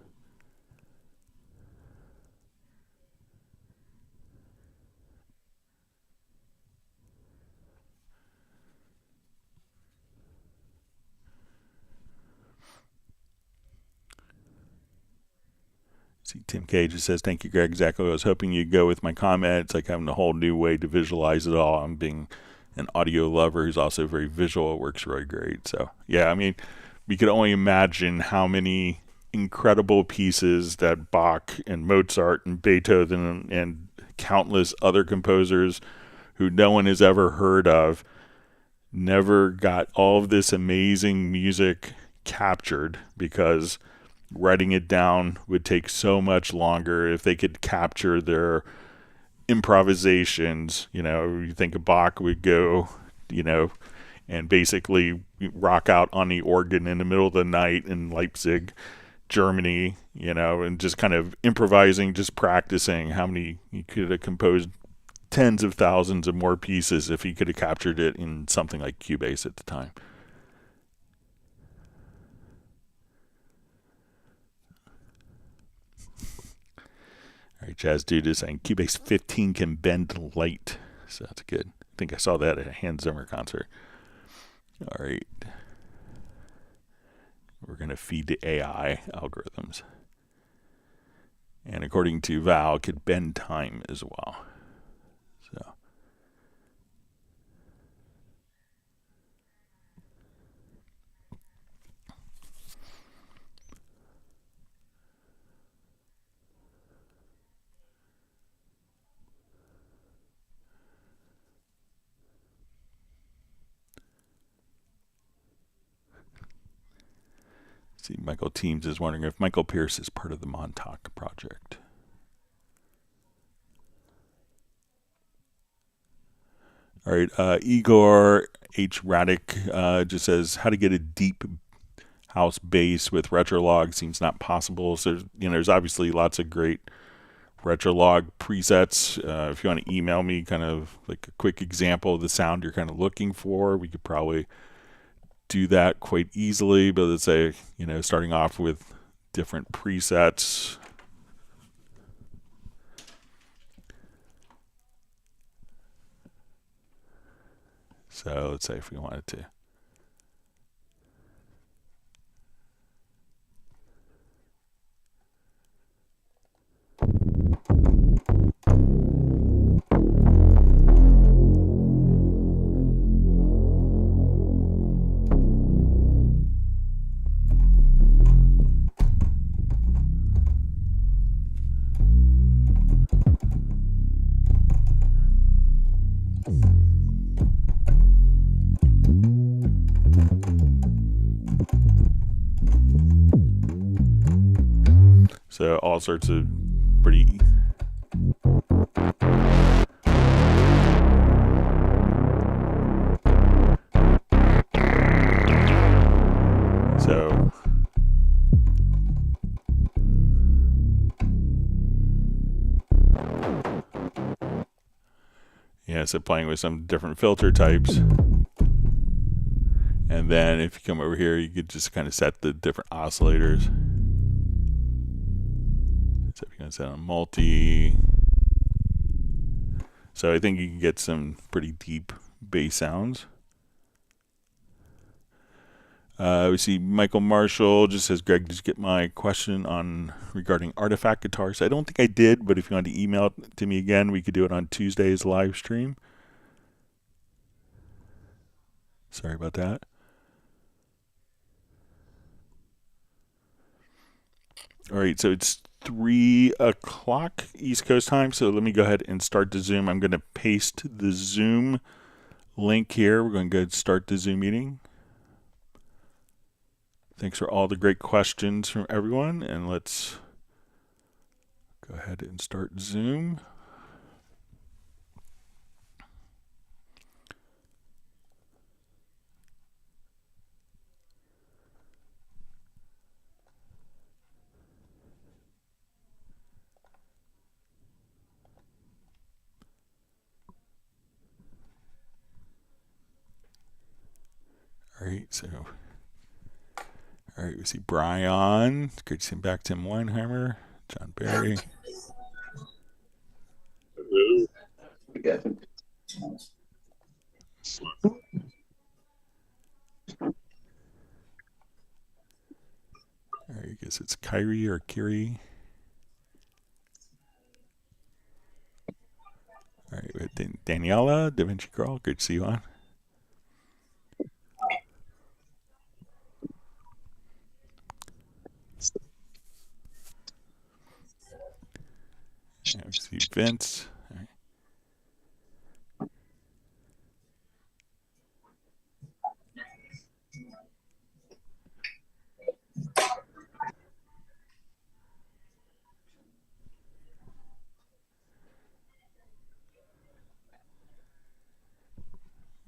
See, Tim Cage says, thank you, Greg. Exactly what I was hoping you'd go with my comment. It's like having a whole new way to visualize it all. I'm being an audio lover who's also very visual. It works really great. So, yeah, I mean, we could only imagine how many incredible pieces that Bach and Mozart and Beethoven and countless other composers who no one has ever heard of never got all of this amazing music captured, because writing it down would take so much longer. If they could capture their improvisations, you think of Bach would go, and basically rock out on the organ in the middle of the night in Leipzig, Germany, and just kind of improvising, just practicing. How many he could have composed tens of thousands of more pieces if he could have captured it in something like Cubase at the time. All right, Jazz Dude is saying Cubase 15 can bend light. So that's good. I think I saw that at a Hans Zimmer concert. All right. We're going to feed the AI algorithms. And according to Val, it could bend time as well. So. See, Michael Teams is wondering if Michael Pierce is part of the Montauk project. All right, Igor H. Raddick just says, how to get a deep house bass with Retrolog seems not possible. So, there's obviously lots of great Retrolog presets. If you want to email me kind of like a quick example of the sound you're kind of looking for, we could probably do that quite easily. But let's say, starting off with different presets. So let's say if we wanted to. So all sorts of pretty so yeah, so playing with some different filter types. And then if you come over here, you could just kind of set the different oscillators. So if you're going to set on multi. So I think you can get some pretty deep bass sounds. We see Michael Marshall just says, Greg, did you get my question on regarding artifact guitars? I don't think I did, but if you want to email it to me again, we could do it on Tuesday's live stream. Sorry about that. All right, so it's 3 o'clock East Coast time, so let me go ahead and start the Zoom. I'm going to paste the Zoom link here. We're going to go ahead and start the Zoom meeting. Thanks for all the great questions from everyone, and let's go ahead and start Zoom. All right, we see Brian. It's great to see him back. Tim Weinheimer, John Barry. Hello. Okay. I guess it's Kyrie or Kiri. Daniela, Da Vinci Girl, good to see you on. Yeah, we see Vince.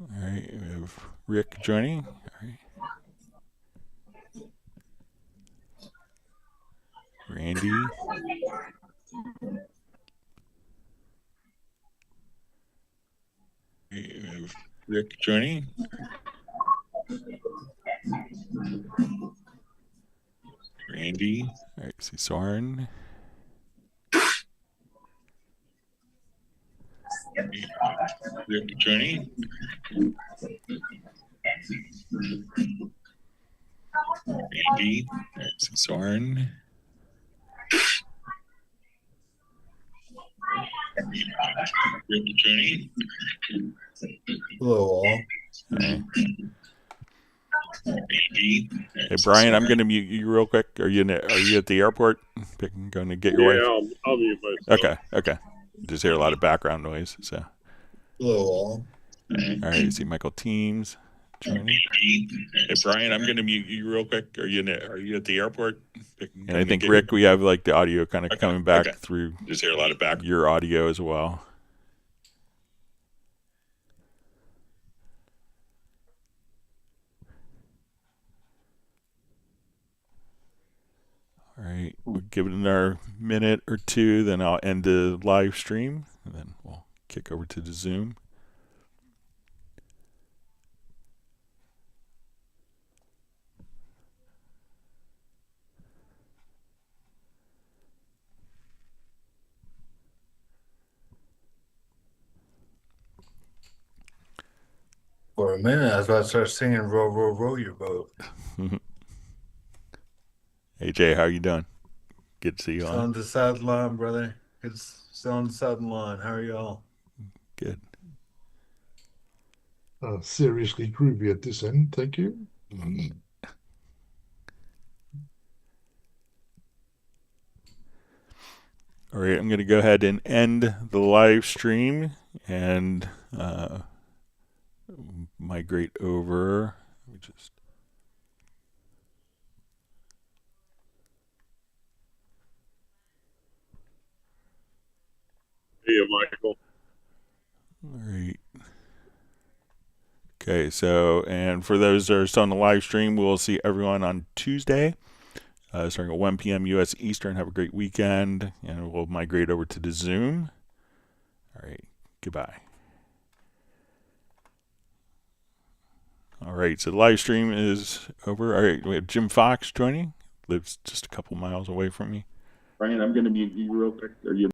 All right, we have Rick joining. All right. Randy. We have Rick joining. Randy. All right, see Soren. Rick joining. Randy. All right, see Soren. Rick joining. Hello, all. Hey. Hey, Brian, I'm going to mute you real quick. Are you at the airport? Going to get your wife? Yeah, I'll mute myself. Okay. Just hear a lot of background noise. So. Hello, all. All right, you see Michael Teams joining. Hey, Brian, I'm going to mute you real quick. Are you at the airport? And I think, Rick, we have like the audio kind of coming back through. Just hear a lot of your audio as well. All right, we'll give it another minute or two, then I'll end the live stream, and then we'll kick over to the Zoom. For a minute, I was about to start singing "Row, row, row your boat." Hey Jay, how you doing? Good to see you Still on the southern line, brother. It's still on the southern line. How are y'all? Good. Seriously groovy at this end, thank you. All right, I'm going to go ahead and end the live stream and migrate over. Let me just. See you, Michael. All right. Okay, so, and for those that are still on the live stream, we'll see everyone on Tuesday, starting at 1 p.m. U.S. Eastern. Have a great weekend, and we'll migrate over to the Zoom. All right, goodbye. All right, so the live stream is over. All right, we have Jim Fox joining. Lives just a couple miles away from me. Brian, I'm going to mute you real quick. Are you